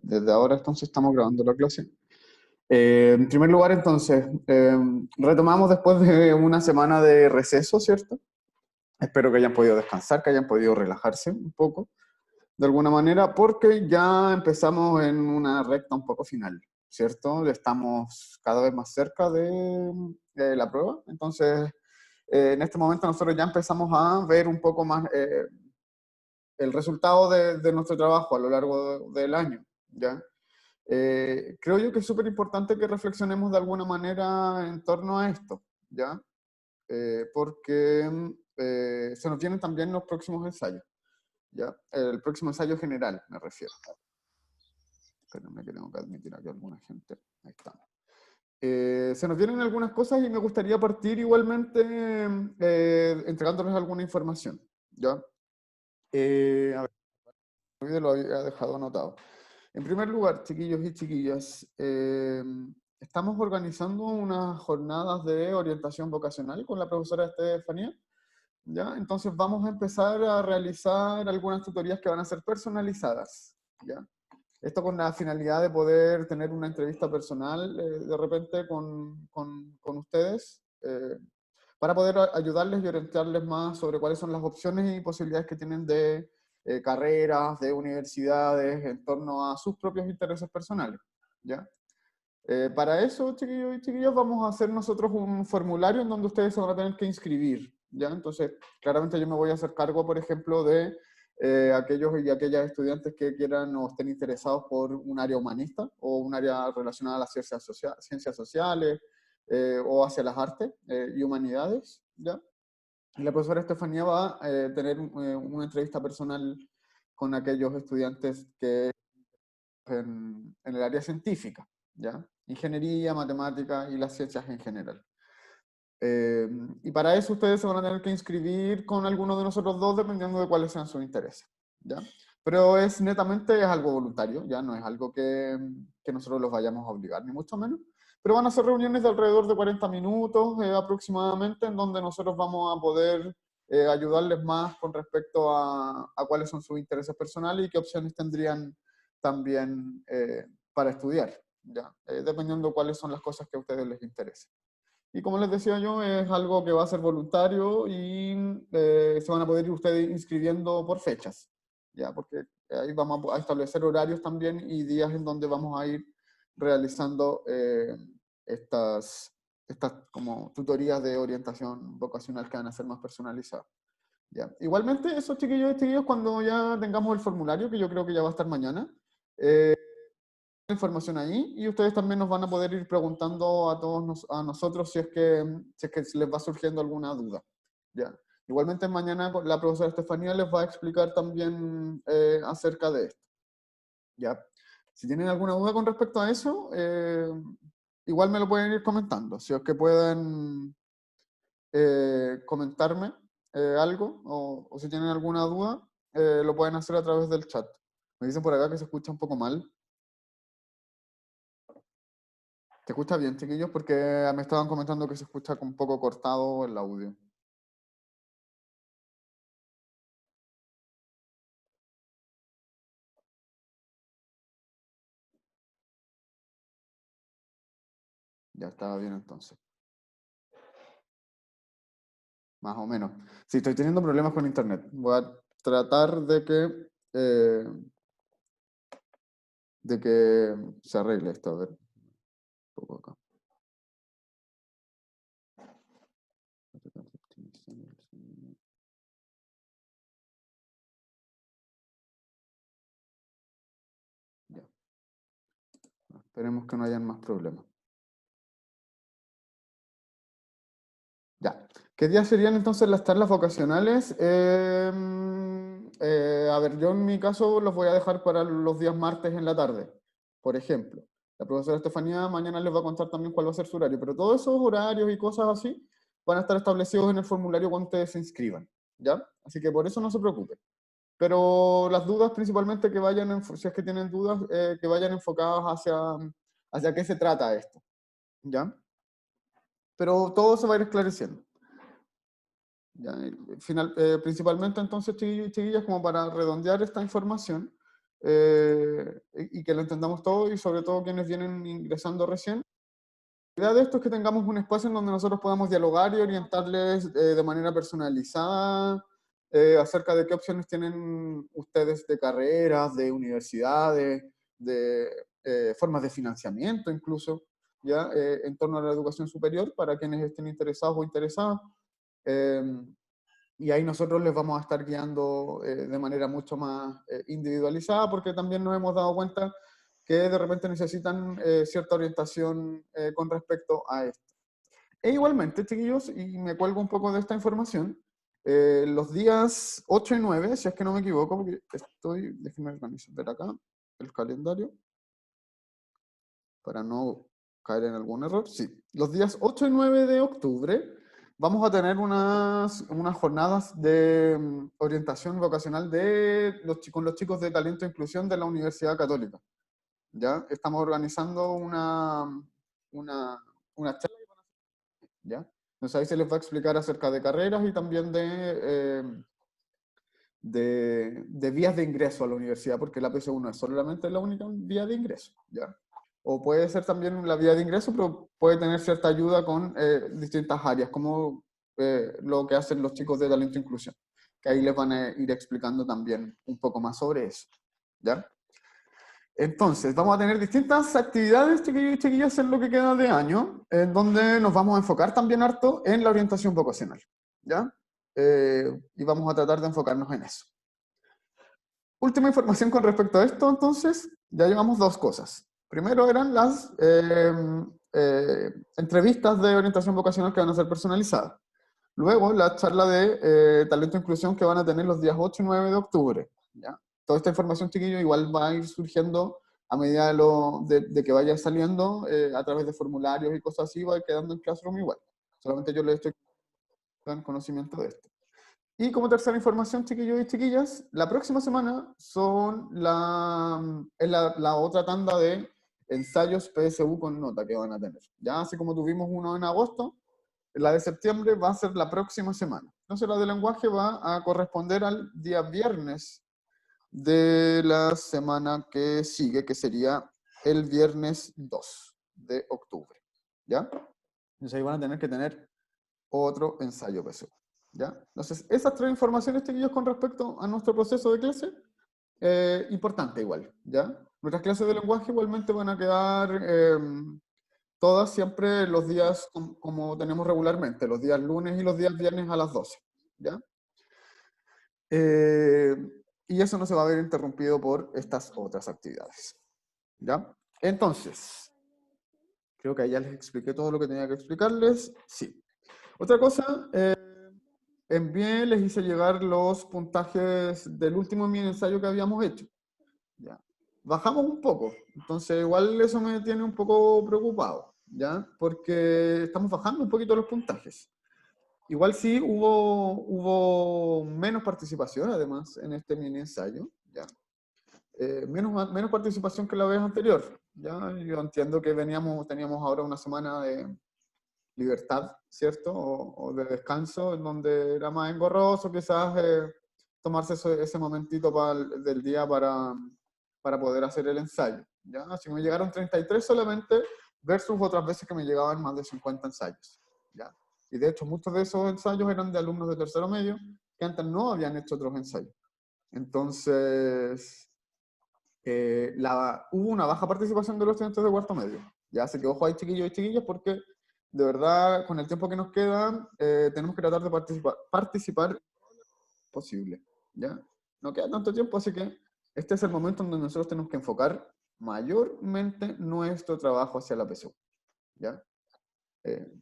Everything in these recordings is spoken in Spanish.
Desde ahora entonces estamos grabando la clase. En primer lugar, entonces, retomamos después de una semana de receso, ¿cierto? Espero que hayan podido descansar, que hayan podido relajarse un poco, de alguna manera, porque ya empezamos en una recta un poco final, ¿cierto? Estamos cada vez más cerca de la prueba, entonces, en este momento nosotros ya empezamos a ver un poco más el resultado de nuestro trabajo a lo largo del año, ¿ya? Creo yo que es súper importante que reflexionemos de alguna manera en torno a esto, ¿ya? Porque se nos vienen también los próximos ensayos, ¿ya? El próximo ensayo general, me refiero. Espérenme que tengo que admitir aquí a alguna gente. Ahí está. Se nos vienen algunas cosas y me gustaría partir igualmente entregándoles alguna información, ¿ya? A ver, lo había dejado anotado. En primer lugar, chiquillos y chiquillas, estamos organizando unas jornadas de orientación vocacional con la profesora Estefanía, ¿ya? Entonces vamos a empezar a realizar algunas tutorías que van a ser personalizadas, ¿ya? Esto con la finalidad de poder tener una entrevista personal de repente con ustedes, para poder ayudarles y orientarles más sobre cuáles son las opciones y posibilidades que tienen de carreras, de universidades, en torno a sus propios intereses personales, ¿ya? Para eso, chiquillos y chiquillas, vamos a hacer nosotros un formulario en donde ustedes se van a tener que inscribir, ¿ya? Entonces, claramente yo me voy a hacer cargo, por ejemplo, de aquellos y aquellas estudiantes que quieran o estén interesados por un área humanista o un área relacionada a las ciencias sociales o hacia las artes y humanidades, ¿ya? Y la profesora Estefanía va a tener una entrevista personal con aquellos estudiantes que en el área científica, ¿ya? Ingeniería, matemática y las ciencias en general. Y para eso ustedes se van a tener que inscribir con alguno de nosotros dos, dependiendo de cuáles sean sus intereses, ¿ya? Pero netamente es algo voluntario, ya no es algo que nosotros los vayamos a obligar, ni mucho menos. Pero van a ser reuniones de alrededor de 40 minutos aproximadamente, en donde nosotros vamos a poder ayudarles más con respecto a cuáles son sus intereses personales y qué opciones tendrían también para estudiar, ¿ya? Dependiendo cuáles son las cosas que a ustedes les interesen. Y como les decía yo, es algo que va a ser voluntario y se van a poder ir ustedes inscribiendo por fechas, ¿ya? Porque ahí vamos a establecer horarios también y días en donde vamos a ir realizando estas como tutorías de orientación vocacional que van a ser más personalizadas, ¿ya? Igualmente, esos chiquillos y chiquillos, cuando ya tengamos el formulario, que yo creo que ya va a estar mañana, información ahí y ustedes también nos van a poder ir preguntando a todos a nosotros si es que les va surgiendo alguna duda, ¿ya? Igualmente mañana la profesora Estefanía les va a explicar también acerca de esto, ¿ya? Si tienen alguna duda con respecto a eso, igual me lo pueden ir comentando, si es que pueden comentarme algo o si tienen alguna duda, lo pueden hacer a través del chat. Me dicen por acá que se escucha un poco mal. ¿Te escucha bien, chiquillos? Porque me estaban comentando que se escucha un poco cortado el audio. Ya estaba bien entonces. Más o menos. Sí, estoy teniendo problemas con internet. Voy a tratar eh, de que se arregle esto. A ver, un poco acá. Ya. Esperemos que no hayan más problemas. Ya. ¿Qué días serían entonces las charlas vocacionales? A ver, yo en mi caso los voy a dejar para los días martes en la tarde, por ejemplo. La profesora Estefanía mañana les va a contar también cuál va a ser su horario, pero todos esos horarios y cosas así van a estar establecidos en el formulario cuando ustedes se inscriban, ¿ya? Así que por eso no se preocupen. Pero las dudas principalmente que vayan, si es que tienen dudas, que vayan enfocadas hacia qué se trata esto, ¿ya? Pero todo se va a ir esclareciendo. Ya, principalmente entonces, chiquillos y chiquillas, como para redondear esta información, y que lo entendamos todo, y sobre todo quienes vienen ingresando recién. La idea de esto es que tengamos un espacio en donde nosotros podamos dialogar y orientarles de manera personalizada acerca de qué opciones tienen ustedes de carreras, de universidades, de formas de financiamiento incluso, ¿ya? En torno a la educación superior para quienes estén interesados o interesadas. Eh, y ahí nosotros les vamos a estar guiando de manera mucho más individualizada, porque también nos hemos dado cuenta que de repente necesitan cierta orientación con respecto a esto. E igualmente, chiquillos, y me cuelgo un poco de esta información, los días 8 y 9, si es que no me equivoco, porque déjenme ver acá el calendario, para no caer en algún error. Sí, los días 8 y 9 de octubre vamos a tener unas jornadas de orientación vocacional con los chicos de Talento e Inclusión de la Universidad Católica. ¿Ya? Estamos organizando una charla, ¿ya? Entonces ahí se les va a explicar acerca de carreras y también de vías de ingreso a la universidad, porque la PSU no es solamente la única vía de ingreso, ¿ya? O puede ser también la vía de ingreso, pero puede tener cierta ayuda con distintas áreas, como lo que hacen los chicos de Talento e Inclusión, que ahí les van a ir explicando también un poco más sobre eso, ¿ya? Entonces, vamos a tener distintas actividades, chiquillos y chiquillas, en lo que queda de año, en donde nos vamos a enfocar también harto en la orientación vocacional, ¿ya? Y vamos a tratar de enfocarnos en eso. Última información con respecto a esto, entonces, ya llevamos dos cosas. Primero eran las entrevistas de orientación vocacional que van a ser personalizadas. Luego, la charla de talento e inclusión que van a tener los días 8 y 9 de octubre. ¿Ya? Toda esta información, chiquillo, igual va a ir surgiendo a medida de que vaya saliendo a través de formularios y cosas así, va a ir quedando en Classroom igual. Solamente yo les estoy dando conocimiento de esto. Y como tercera información, chiquillos y chiquillas, la próxima semana es la otra tanda de ensayos PSU con nota que van a tener. Ya así como tuvimos uno en agosto, la de septiembre va a ser la próxima semana. Entonces la de lenguaje va a corresponder al día viernes de la semana que sigue, que sería el viernes 2 de octubre. ¿Ya? Entonces ahí van a tener que tener otro ensayo PSU. ¿Ya? Entonces, esas tres informaciones, chiquillos, con respecto a nuestro proceso de clase, importante igual, ¿ya? Nuestras clases de lenguaje igualmente van a quedar todas siempre los días como tenemos regularmente, los días lunes y los días viernes a las 12, ¿ya? Y eso no se va a ver interrumpido por estas otras actividades, ¿ya? Entonces, creo que ahí ya les expliqué todo lo que tenía que explicarles. Sí. Otra cosa, envié, les hice llegar los puntajes del último mini ensayo que habíamos hecho. ¿Ya? Bajamos un poco, entonces igual eso me tiene un poco preocupado, ¿ya? Porque estamos bajando un poquito los puntajes. Igual sí hubo menos participación además en este mini ensayo, ¿ya? Menos participación que la vez anterior, ¿ya? Yo entiendo que teníamos ahora una semana de libertad, ¿cierto? O de descanso, en donde era más engorroso quizás tomarse ese momentito del día para poder hacer el ensayo. ¿Ya? Así me llegaron 33 solamente versus otras veces que me llegaban más de 50 ensayos. ¿Ya? Y de hecho muchos de esos ensayos eran de alumnos de tercero medio que antes no habían hecho otros ensayos. Entonces, hubo una baja participación de los estudiantes de cuarto medio. Ya, así que ojo ahí, chiquillos y chiquillas, porque de verdad, con el tiempo que nos queda, tenemos que tratar de participar posible. ¿Ya? No queda tanto tiempo, así que este es el momento en donde nosotros tenemos que enfocar mayormente nuestro trabajo hacia la PSU. ¿Ya? Eh,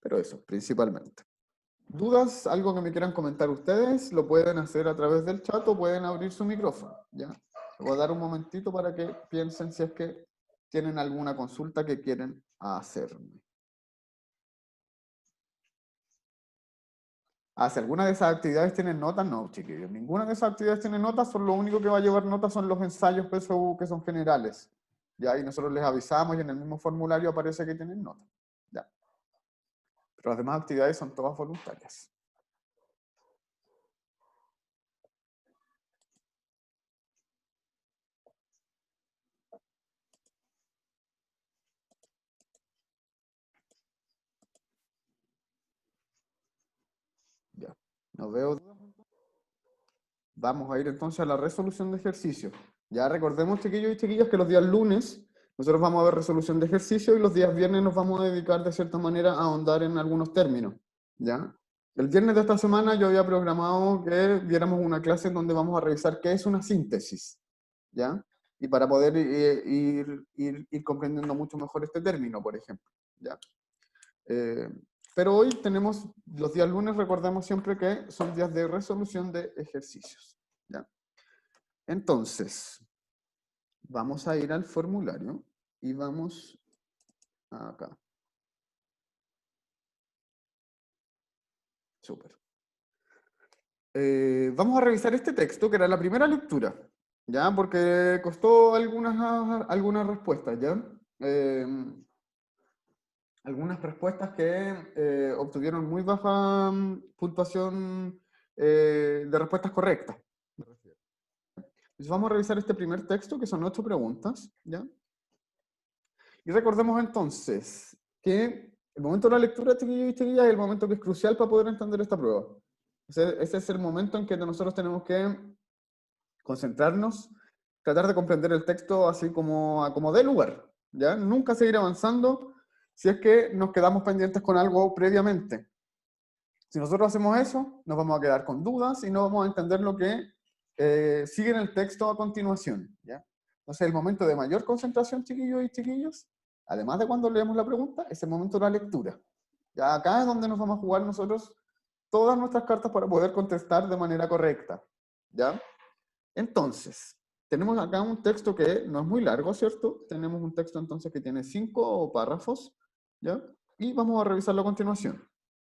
pero eso, principalmente. ¿Dudas? ¿Algo que me quieran comentar ustedes? Lo pueden hacer a través del chat o pueden abrir su micrófono. ¿Ya? Les voy a dar un momentito para que piensen si es que tienen alguna consulta que quieren hacerme. Si alguna de esas actividades tiene notas, no, chiquillos. Ninguna de esas actividades tiene notas, lo único que va a llevar notas son los ensayos PSU que son generales. ¿Ya? Y nosotros les avisamos y en el mismo formulario aparece que tienen notas. ¿Ya? Pero las demás actividades son todas voluntarias. No veo. Vamos a ir entonces a la resolución de ejercicio. Ya recordemos, chiquillos y chiquillas, que los días lunes nosotros vamos a ver resolución de ejercicio y los días viernes nos vamos a dedicar de cierta manera a ahondar en algunos términos. ¿Ya? El viernes de esta semana yo había programado que viéramos una clase en donde vamos a revisar qué es una síntesis. ¿Ya? Y para poder ir comprendiendo mucho mejor este término, por ejemplo. ¿Ya? Pero hoy tenemos, los días lunes, recordemos siempre que son días de resolución de ejercicios. ¿Ya? Entonces, vamos a ir al formulario y vamos acá. Súper. Vamos a revisar este texto, que era la primera lectura, ¿ya? Porque costó algunas respuestas, ¿ya? Algunas respuestas que obtuvieron muy baja puntuación de respuestas correctas. Entonces vamos a revisar este primer texto, que son 8 preguntas, ¿ya? Y recordemos entonces que el momento de la lectura, chiquillos y chiquillas, es el momento que es crucial para poder entender esta prueba. Ese es el momento en que nosotros tenemos que concentrarnos, tratar de comprender el texto así como dé lugar, ¿ya? Nunca seguir avanzando si es que nos quedamos pendientes con algo previamente. Si nosotros hacemos eso, nos vamos a quedar con dudas y no vamos a entender lo que sigue en el texto a continuación, ¿ya? Entonces, el momento de mayor concentración, chiquillos y chiquillas, además de cuando leemos la pregunta, es el momento de la lectura. Ya acá es donde nos vamos a jugar nosotros todas nuestras cartas para poder contestar de manera correcta, ¿ya? Entonces, tenemos acá un texto que no es muy largo, ¿cierto? Tenemos un texto entonces que tiene 5 párrafos, ¿ya? Y vamos a revisarlo a continuación,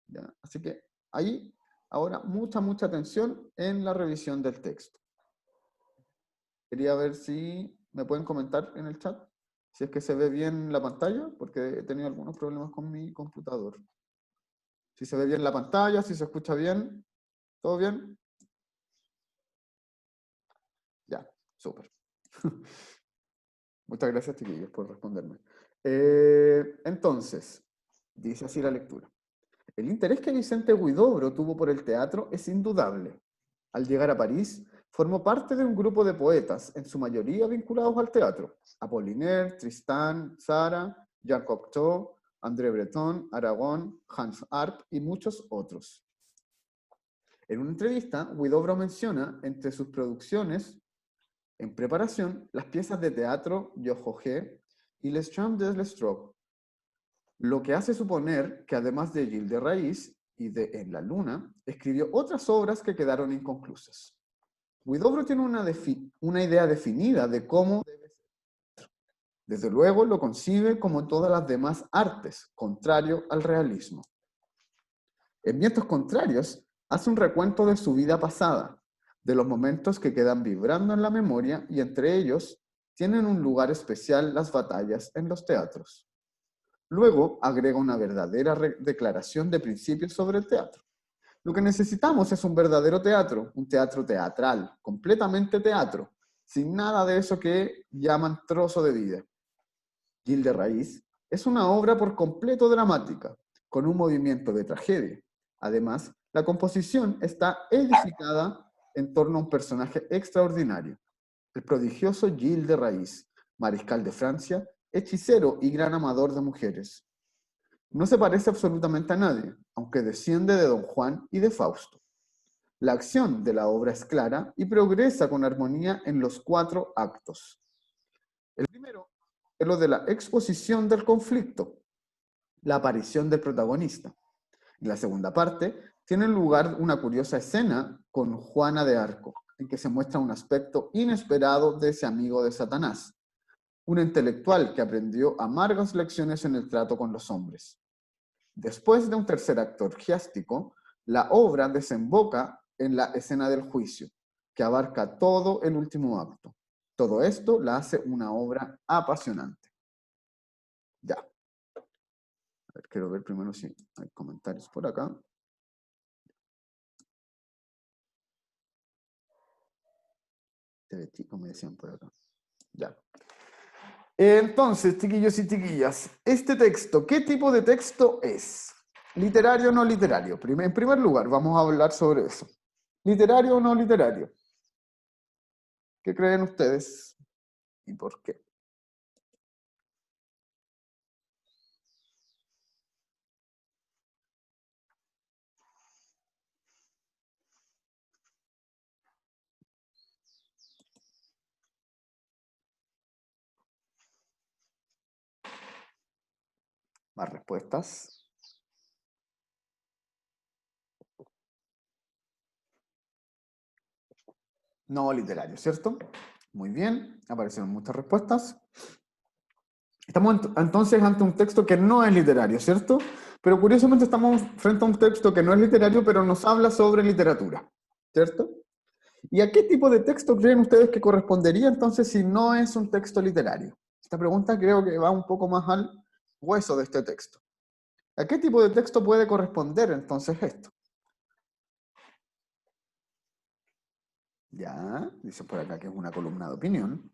¿ya? Así que ahí, ahora, mucha atención en la revisión del texto. Quería ver si me pueden comentar en el chat si es que se ve bien la pantalla, porque he tenido algunos problemas con mi computador. Si se ve bien la pantalla, si se escucha bien, ¿todo bien? Ya, súper. Muchas gracias, chiquillos, por responderme. Entonces, dice así la lectura. El interés que Vicente Huidobro tuvo por el teatro es indudable. Al llegar a París, formó parte de un grupo de poetas, en su mayoría vinculados al teatro. Apollinaire, Tristan, Tzara, Jean Cocteau, André Breton, Aragón, Hans Arp y muchos otros. En una entrevista, Huidobro menciona entre sus producciones en preparación las piezas de teatro Yo-Jo-Ge y Les Champs de Lestrade, lo que hace suponer que además de Gilles de Raíz y de En la Luna, escribió otras obras que quedaron inconclusas. Huidobro tiene una idea definida de cómo debe ser. Desde luego lo concibe como todas las demás artes, contrario al realismo. En Vientos Contrarios hace un recuento de su vida pasada, de los momentos que quedan vibrando en la memoria y entre ellos tienen un lugar especial las batallas en los teatros. Luego agrega una verdadera declaración de principios sobre el teatro. Lo que necesitamos es un verdadero teatro, un teatro teatral, completamente teatro, sin nada de eso que llaman trozo de vida. Gilles de Raíz es una obra por completo dramática, con un movimiento de tragedia. Además, la composición está edificada en torno a un personaje extraordinario, el prodigioso Gilles de Raíz, mariscal de Francia, hechicero y gran amador de mujeres. No se parece absolutamente a nadie, aunque desciende de Don Juan y de Fausto. La acción de la obra es clara y progresa con armonía en los 4 actos. El primero es lo de la exposición del conflicto, la aparición del protagonista. En la segunda parte tiene lugar una curiosa escena con Juana de Arco, en que se muestra un aspecto inesperado de ese amigo de Satanás, un intelectual que aprendió amargas lecciones en el trato con los hombres. Después de un tercer acto orgiástico, la obra desemboca en la escena del juicio, que abarca todo el último acto. Todo esto la hace una obra apasionante. Ya. A ver, quiero ver primero si hay comentarios por acá. Como me decían por acá. Ya. Entonces, chiquillos y chiquillas, este texto, ¿qué tipo de texto es? ¿Literario o no literario? En primer lugar, vamos a hablar sobre eso. ¿Literario o no literario? ¿Qué creen ustedes y por qué? ¿Más respuestas? No literario, ¿cierto? Muy bien, aparecieron muchas respuestas. Estamos entonces ante un texto que no es literario, ¿cierto? Pero curiosamente estamos frente a un texto que no es literario, pero nos habla sobre literatura, ¿cierto? ¿Y a qué tipo de texto creen ustedes que correspondería entonces si no es un texto literario? Esta pregunta creo que va un poco más al hueso de este texto. ¿A qué tipo de texto puede corresponder entonces esto? Ya, dice por acá que es una columna de opinión.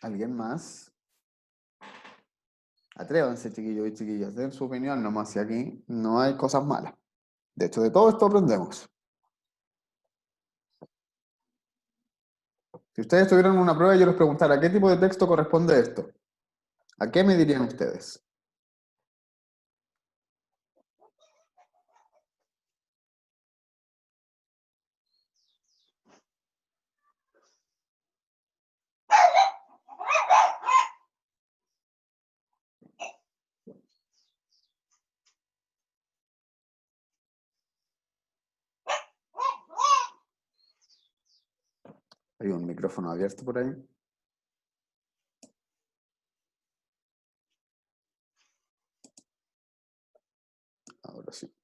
¿Alguien más? Atrévanse, chiquillos y chiquillas, den su opinión nomás, si aquí no hay cosas malas. De hecho, de todo esto aprendemos. Si ustedes tuvieran una prueba y yo les preguntara, ¿a qué tipo de texto corresponde esto? ¿A qué me dirían ustedes? Hay un micrófono abierto por ahí. Ahora sí.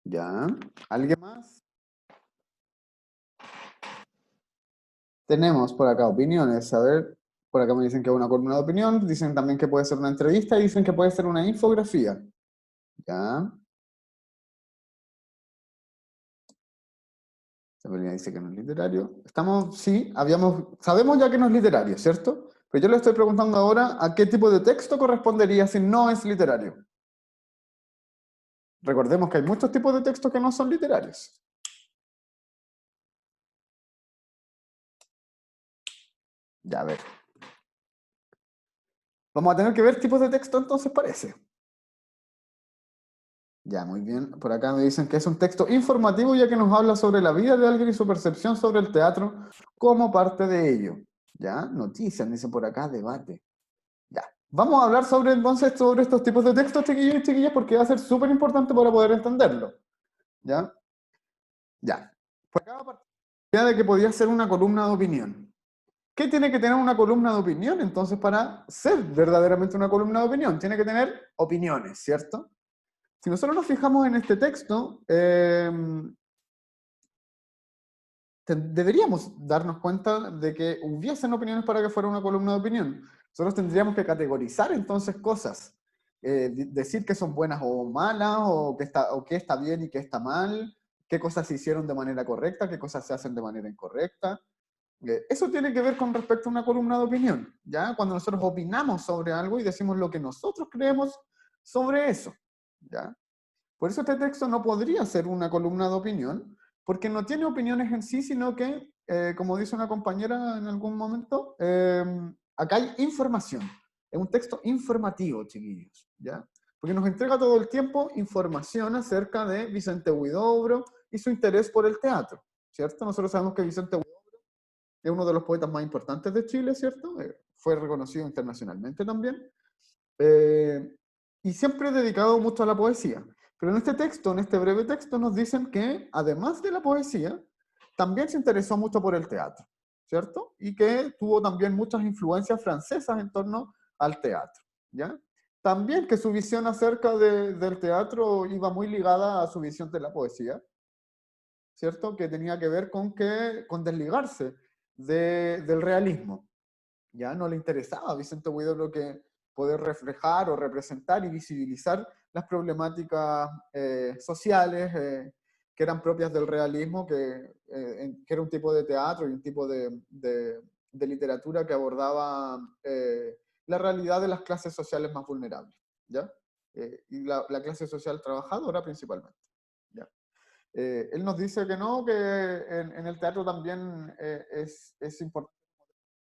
¿Ya? ¿Alguien más? Tenemos por acá opiniones. A ver, por acá me dicen que es una columna de opinión, dicen también que puede ser una entrevista y dicen que puede ser una infografía. ¿Ya? Sabrina dice que no es literario. Estamos, sí, sabemos ya que no es literario, ¿cierto? Pero yo le estoy preguntando ahora a qué tipo de texto correspondería si no es literario. Recordemos que hay muchos tipos de textos que no son literarios. Ya, a ver. Vamos a tener que ver tipos de texto entonces parece. Ya, muy bien. Por acá me dicen que es un texto informativo ya que nos habla sobre la vida de alguien y su percepción sobre el teatro como parte de ello. Ya, noticias, dice por acá, debate. Ya. Vamos a hablar sobre entonces sobre estos tipos de textos, chiquillos y chiquillas, porque va a ser súper importante para poder entenderlo. ¿Ya? Ya. Por acá va a partir la idea de que podía ser una columna de opinión. ¿Qué tiene que tener una columna de opinión entonces para ser verdaderamente una columna de opinión? Tiene que tener opiniones, ¿cierto? Si nosotros nos fijamos en este texto, deberíamos darnos cuenta de que hubiesen opiniones para que fuera una columna de opinión. Nosotros tendríamos que categorizar entonces cosas, decir que son buenas o malas, o qué está bien y qué está mal, qué cosas se hicieron de manera correcta, qué cosas se hacen de manera incorrecta. Eso tiene que ver con respecto a una columna de opinión, ¿ya? Cuando nosotros opinamos sobre algo y decimos lo que nosotros creemos sobre eso, ¿ya? Por eso este texto no podría ser una columna de opinión, porque no tiene opiniones en sí, sino que, como dice una compañera en algún momento, acá hay información. Es un texto informativo, chiquillos, ¿ya? Porque nos entrega todo el tiempo información acerca de Vicente Huidobro y su interés por el teatro, ¿cierto? Nosotros sabemos que Vicente Huidobro es uno de los poetas más importantes de Chile, ¿cierto? Fue reconocido internacionalmente también. Eh, y siempre dedicado mucho a la poesía. Pero en este texto, en este breve texto, nos dicen que además de la poesía, también se interesó mucho por el teatro, ¿cierto? Y que tuvo también muchas influencias francesas en torno al teatro, ¿ya? También que su visión acerca del teatro iba muy ligada a su visión de la poesía, ¿cierto? Que tenía que ver con desligarse del realismo. Ya no le interesaba a Vicente Huidobro que poder reflejar o representar y visibilizar las problemáticas sociales que eran propias del realismo, que era un tipo de teatro y un tipo de literatura que abordaba la realidad de las clases sociales más vulnerables, ¿ya? Y la clase social trabajadora principalmente, ¿ya? Él nos dice que no, que en el teatro también es importante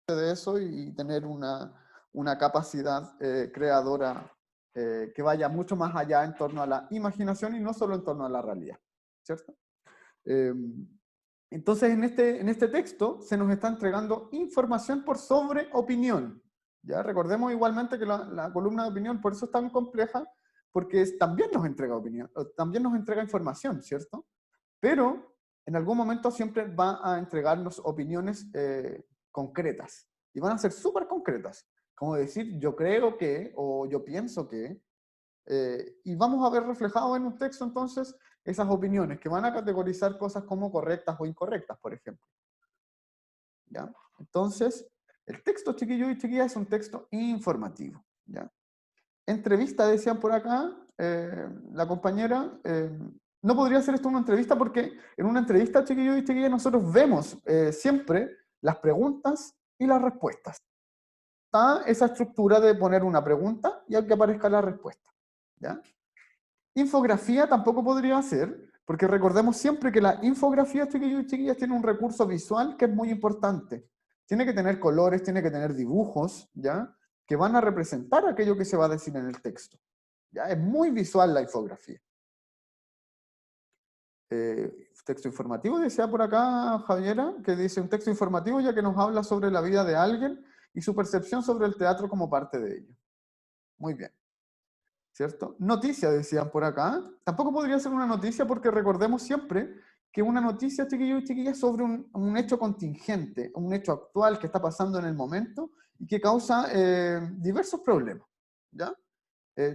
de eso y tener una capacidad creadora que vaya mucho más allá en torno a la imaginación y no solo en torno a la realidad, ¿cierto? Eh, entonces, en este texto se nos está entregando información por sobre opinión. ¿Ya? Recordemos igualmente que la columna de opinión por eso es tan compleja, porque también nos entrega opinión, también nos entrega información, ¿cierto? Pero en algún momento siempre va a entregarnos opiniones concretas. Y van a ser súper concretas. Como decir, yo creo que, o yo pienso que, y vamos a ver reflejado en un texto entonces esas opiniones que van a categorizar cosas como correctas o incorrectas, por ejemplo. ¿Ya? Entonces, el texto, chiquillos y chiquillas, es un texto informativo. ¿Ya? Entrevista, decían por acá, la compañera, no podría ser esto una entrevista porque en una entrevista, chiquillos y chiquillas, nosotros vemos siempre las preguntas y las respuestas. Está esa estructura de poner una pregunta y que aparezca la respuesta. ¿Ya? Infografía tampoco podría ser, porque recordemos siempre que la infografía, chiquillos y chiquillas, tiene un recurso visual que es muy importante. Tiene que tener colores, tiene que tener dibujos, ¿ya? Que van a representar aquello que se va a decir en el texto. ¿Ya? Es muy visual la infografía. Texto informativo, decía por acá Javiera, que dice un texto informativo ya que nos habla sobre la vida de alguien y su percepción sobre el teatro como parte de ello. Muy bien. ¿Cierto? Noticia, decían por acá. Tampoco podría ser una noticia porque recordemos siempre que una noticia, chiquillos y chiquillas, es sobre un hecho contingente, un hecho actual que está pasando en el momento y que causa diversos problemas. ¿Ya?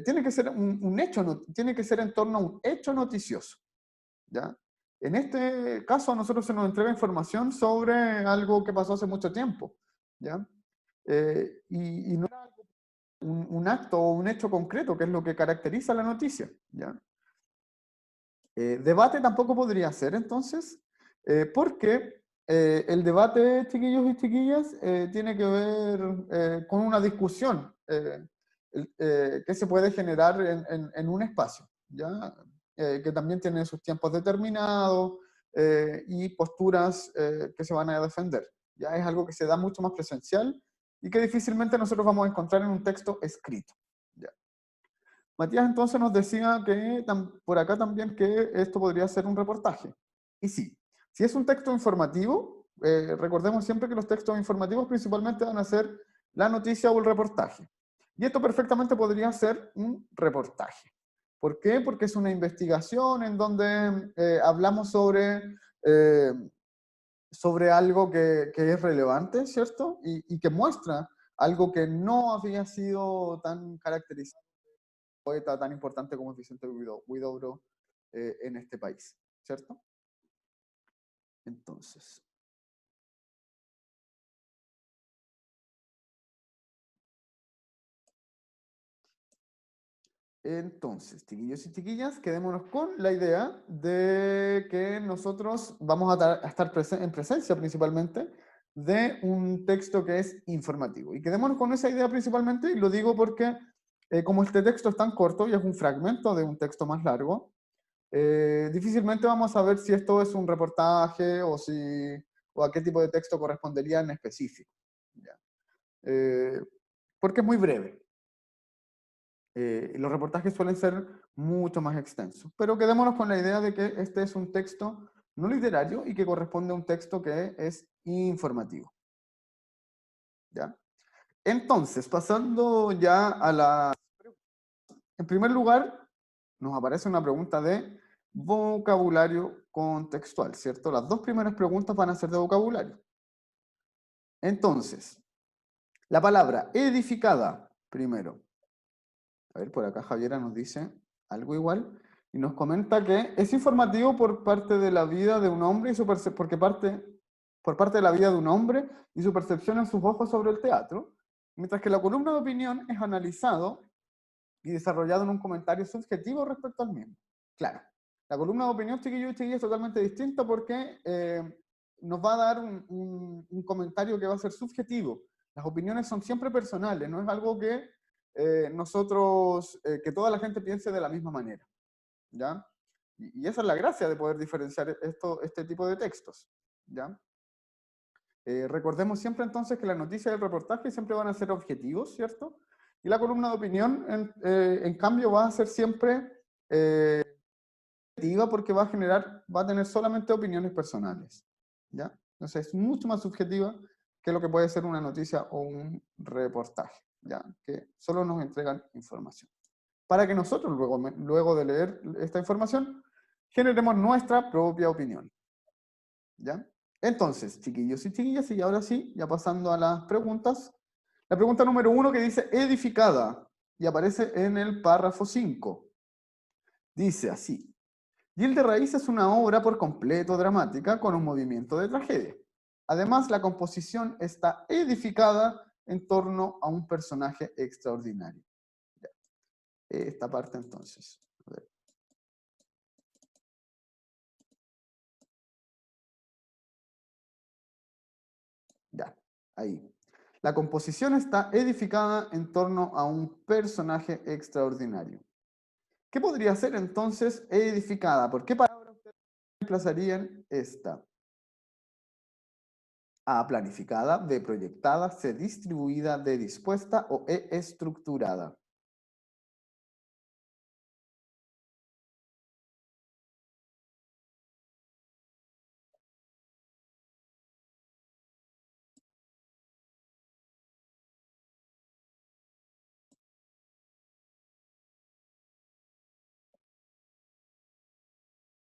Tiene que ser un hecho, tiene que ser en torno a un hecho noticioso. ¿Ya? En este caso a nosotros se nos entrega información sobre algo que pasó hace mucho tiempo. ¿Ya? Y no un acto o un hecho concreto, que es lo que caracteriza la noticia. ¿Ya? Debate tampoco podría ser, entonces, porque el debate, chiquillos y chiquillas, tiene que ver con una discusión que se puede generar en un espacio, ¿ya? Que también tiene sus tiempos determinados y posturas que se van a defender. ¿Ya? Es algo que se da mucho más presencial y que difícilmente nosotros vamos a encontrar en un texto escrito. ¿Ya? Matías entonces nos decía que por acá también que esto podría ser un reportaje. Y sí, si es un texto informativo, recordemos siempre que los textos informativos principalmente van a ser la noticia o el reportaje. Y esto perfectamente podría ser un reportaje. ¿Por qué? Porque es una investigación en donde hablamos eh, sobre algo que es relevante, ¿cierto? Y que muestra algo que no había sido tan caracterizado poeta tan importante como Vicente Huidobro en este país, ¿cierto? Entonces, chiquillos y chiquillas, quedémonos con la idea de que nosotros vamos a estar en presencia principalmente de un texto que es informativo. Y quedémonos con esa idea principalmente, y lo digo porque como este texto es tan corto y es un fragmento de un texto más largo, difícilmente vamos a ver si esto es un reportaje o a qué tipo de texto correspondería en específico. ¿Ya? Porque es muy breve. Los reportajes suelen ser mucho más extensos. Pero quedémonos con la idea de que este es un texto no literario y que corresponde a un texto que es informativo. ¿Ya? Entonces, pasando ya a la... En primer lugar, nos aparece una pregunta de vocabulario contextual, ¿cierto? Las dos primeras preguntas van a ser de vocabulario. Entonces, la palabra edificada, primero. A ver, por acá Javiera nos dice algo igual y nos comenta que es informativo por parte de la vida de un hombre y por parte de la vida de un hombre y su percepción en sus ojos sobre el teatro, mientras que la columna de opinión es analizado y desarrollado en un comentario subjetivo respecto al mismo. Claro, La columna de opinión, chiquillos y chiquillas, es totalmente distinta porque nos va a dar un comentario que va a ser subjetivo. Las opiniones son siempre personales, no es algo que que toda la gente piense de la misma manera, ¿ya? Y esa es la gracia de poder diferenciar este tipo de textos, ¿ya? Recordemos siempre entonces que la noticia y el reportaje siempre van a ser objetivos, ¿cierto? Y la columna de opinión, en cambio, va a ser siempre subjetiva porque va a tener solamente opiniones personales, ¿ya? Entonces es mucho más subjetiva que lo que puede ser una noticia o un reportaje, ¿ya? Que solo nos entregan información. Para que nosotros luego de leer esta información generemos nuestra propia opinión, ¿ya? Entonces, chiquillos y chiquillas, y ahora sí, ya pasando a las preguntas. La pregunta número 1 que dice edificada y aparece en el párrafo 5. Dice así: Gil de Raíz es una obra por completo dramática con un movimiento de tragedia. Además, la composición está edificada en torno a un personaje extraordinario. Ya. Esta parte entonces. A ver. Ya, ahí. La composición está edificada en torno a un personaje extraordinario. ¿Qué podría ser entonces edificada? ¿Por qué palabra ustedes reemplazarían esta? A, planificada; B, proyectada; C, distribuida; D, dispuesta; o E, estructurada.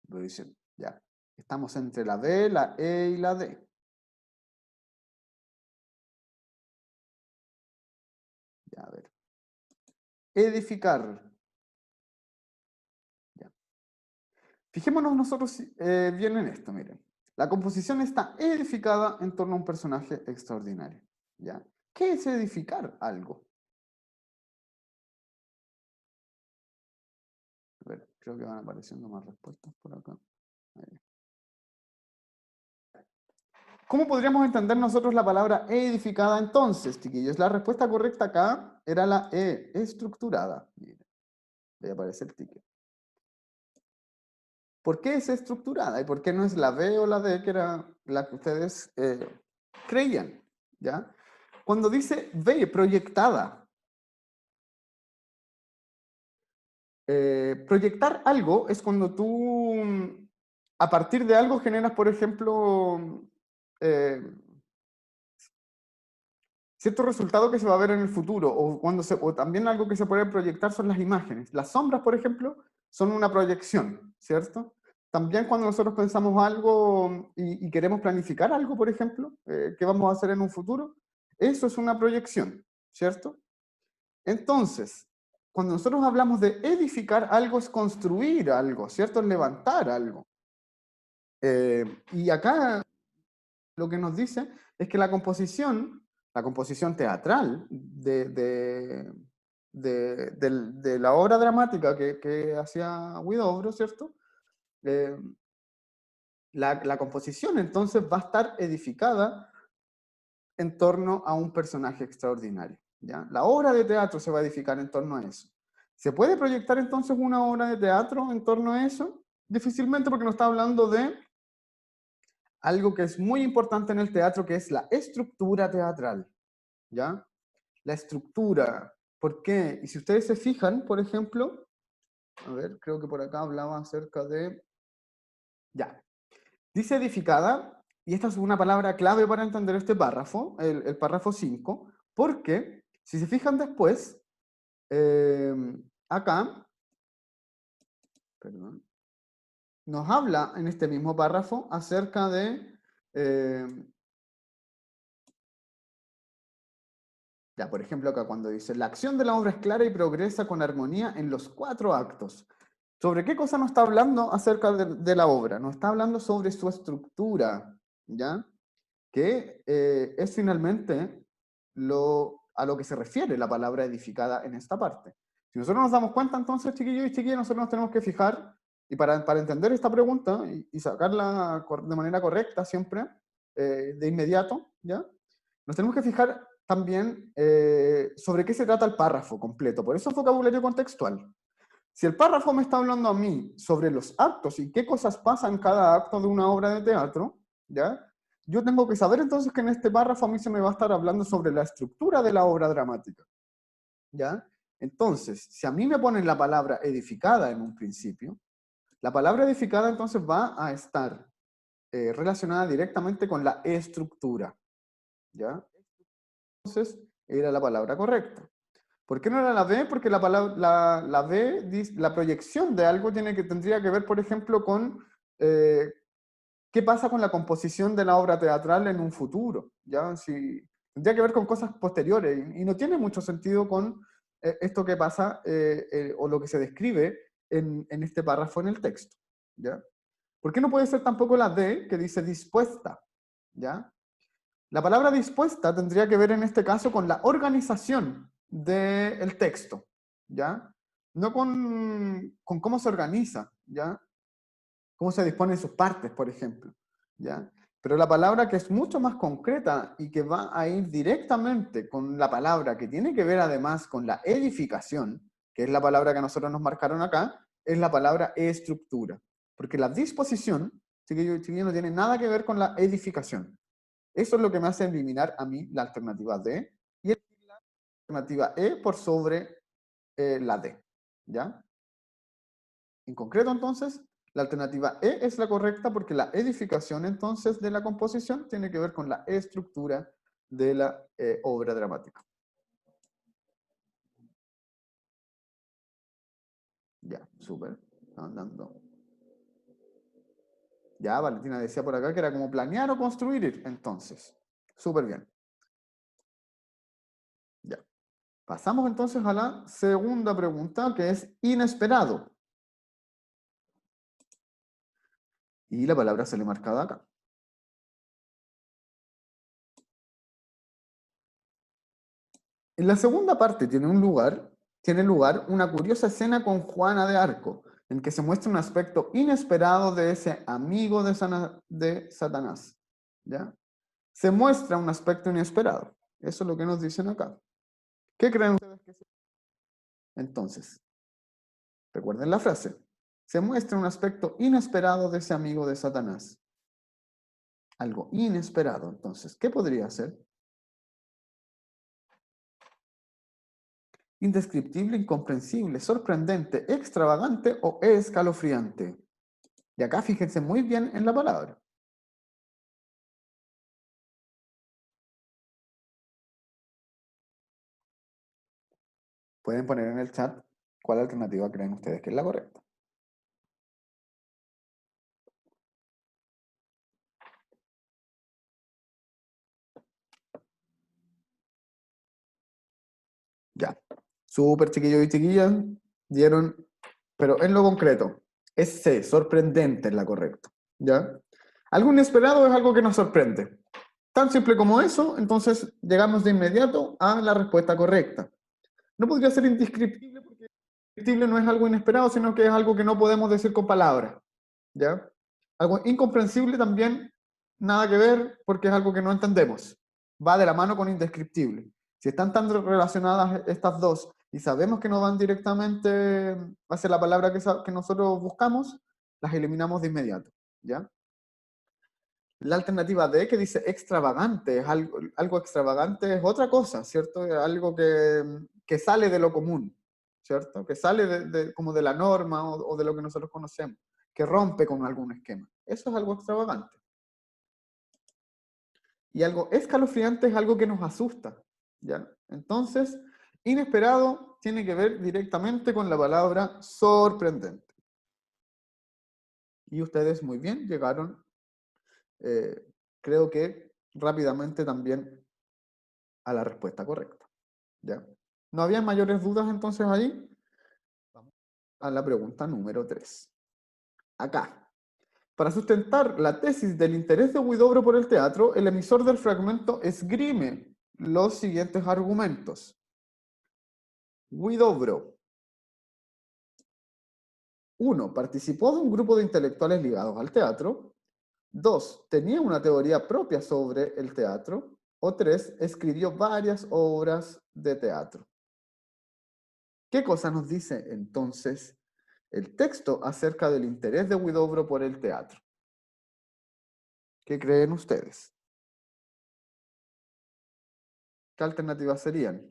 Lo dicen, ya. Estamos entre la B, la E y la D. Ya, a ver. Edificar. Ya. Fijémonos nosotros bien en esto, miren. La composición está edificada en torno a un personaje extraordinario. ¿Ya? ¿Qué es edificar algo? A ver, creo que van apareciendo más respuestas por acá. Ahí. ¿Cómo podríamos entender nosotros la palabra edificada entonces, chiquillos? La respuesta correcta acá era la E, estructurada. Miren, ahí aparece el ticket. ¿Por qué es estructurada? ¿Y por qué no es la B o la D, que era la que ustedes creían? ¿Ya? Cuando dice B, proyectada, proyectar algo es cuando tú, a partir de algo, generas, por ejemplo, eh, cierto resultado que se va a ver en el futuro, o también algo que se puede proyectar son las imágenes. Las sombras, por ejemplo, son una proyección, ¿cierto? También cuando nosotros pensamos algo y queremos planificar algo, por ejemplo, que vamos a hacer en un futuro, eso es una proyección, ¿cierto? Entonces, cuando nosotros hablamos de edificar algo, es construir algo, ¿cierto? Es levantar algo. Y acá lo que nos dice es que la composición teatral de la obra dramática que hacía Huidobro, ¿cierto? Eh, la composición entonces va a estar edificada en torno a un personaje extraordinario, ¿ya? La obra de teatro se va a edificar en torno a eso. ¿Se puede proyectar entonces una obra de teatro en torno a eso? Difícilmente, porque nos está hablando de algo que es muy importante en el teatro, que es la estructura teatral, ¿ya? La estructura. ¿Por qué? Y si ustedes se fijan, por ejemplo, a ver, creo que por acá hablaba acerca de... Ya. Dice edificada, y esta es una palabra clave para entender este párrafo, el párrafo 5, porque si se fijan después, eh, acá, perdón, nos habla en este mismo párrafo acerca de... ya, por ejemplo, acá cuando dice, la acción de la obra es clara y progresa con armonía en los 4 actos. ¿Sobre qué cosa nos está hablando acerca de la obra? Nos está hablando sobre su estructura, ¿ya? Que es finalmente a lo que se refiere la palabra edificada en esta parte. Si nosotros nos damos cuenta, entonces, chiquillos y chiquillas, nosotros nos tenemos que fijar Y para entender esta pregunta y sacarla de manera correcta siempre, de inmediato, ¿ya? Nos tenemos que fijar también sobre qué se trata el párrafo completo. Por eso es vocabulario contextual. Si el párrafo me está hablando a mí sobre los actos y qué cosas pasan en cada acto de una obra de teatro, ¿ya? Yo tengo que saber entonces que en este párrafo a mí se me va a estar hablando sobre la estructura de la obra dramática, ¿ya? Entonces, si a mí me ponen la palabra edificada en un principio, la palabra edificada entonces va a estar relacionada directamente con la estructura, ¿ya? Entonces, era la palabra correcta. ¿Por qué no era la B? Porque la B, la proyección de algo tendría que ver, por ejemplo, con qué pasa con la composición de la obra teatral en un futuro, ¿ya? Tendría que ver con cosas posteriores y no tiene mucho sentido con esto que pasa o lo que se describe en este párrafo en el texto, ¿ya? ¿Por qué no puede ser tampoco la D que dice dispuesta, ¿ya? La palabra dispuesta tendría que ver en este caso con la organización del texto, ¿ya? No con cómo se organiza, ¿ya? Cómo se disponen sus partes, por ejemplo, ¿ya? Pero la palabra que es mucho más concreta y que va a ir directamente con la palabra que tiene que ver además con la edificación, que es la palabra que a nosotros nos marcaron acá, es la palabra estructura. Porque la disposición, chiquillo, no tiene nada que ver con la edificación. Eso es lo que me hace eliminar a mí la alternativa D y la alternativa E por sobre la D, ¿ya? En concreto, entonces, la alternativa E es la correcta porque la edificación, entonces, de la composición tiene que ver con la estructura de la obra dramática. Ya, súper. Andando. Ya, Valentina decía por acá que era como planear o construir, entonces. Súper bien. Ya. Pasamos entonces a la segunda pregunta, que es inesperado. Y la palabra se le marcada acá. En la segunda parte tiene lugar una curiosa escena con Juana de Arco, en que se muestra un aspecto inesperado de ese amigo de Satanás. ¿Ya? Se muestra un aspecto inesperado. Eso es lo que nos dicen acá. ¿Qué creen ustedes que es? Entonces, recuerden la frase. Se muestra un aspecto inesperado de ese amigo de Satanás. Algo inesperado. Entonces, ¿qué podría ser? Indescriptible, incomprensible, sorprendente, extravagante o escalofriante. Y acá fíjense muy bien en la palabra. Pueden poner en el chat cuál alternativa creen ustedes que es la correcta. Ya. Súper chiquillos y chiquillas. Dieron, pero en lo concreto, es C, sorprendente es la correcta. ¿Ya? Algo inesperado es algo que nos sorprende. Tan simple como eso, entonces llegamos de inmediato a la respuesta correcta. No podría ser indescriptible porque indescriptible no es algo inesperado, sino que es algo que no podemos decir con palabras. ¿Ya? Algo incomprensible también, nada que ver porque es algo que no entendemos. Va de la mano con indescriptible. Si están tan relacionadas estas dos y sabemos que no van directamente hacia la palabra que nosotros buscamos, las eliminamos de inmediato. ¿Ya? La alternativa D que dice extravagante, es algo extravagante es otra cosa, ¿cierto? Es algo que sale de lo común, ¿cierto? Que sale como de la norma o de lo que nosotros conocemos, que rompe con algún esquema. Eso es algo extravagante. Y algo escalofriante es algo que nos asusta, ¿ya? Entonces, inesperado tiene que ver directamente con la palabra sorprendente. Y ustedes muy bien llegaron, creo que rápidamente también a la respuesta correcta. ¿Ya? ¿No había mayores dudas entonces ahí? Vamos a la pregunta número 3. Acá. Para sustentar la tesis del interés de Huidobro por el teatro, el emisor del fragmento esgrime los siguientes argumentos. Huidobro. 1. Participó de un grupo de intelectuales ligados al teatro. 2. Tenía una teoría propia sobre el teatro. O 3. Escribió varias obras de teatro. ¿Qué cosa nos dice entonces el texto acerca del interés de Huidobro por el teatro? ¿Qué creen ustedes? ¿Qué alternativas serían?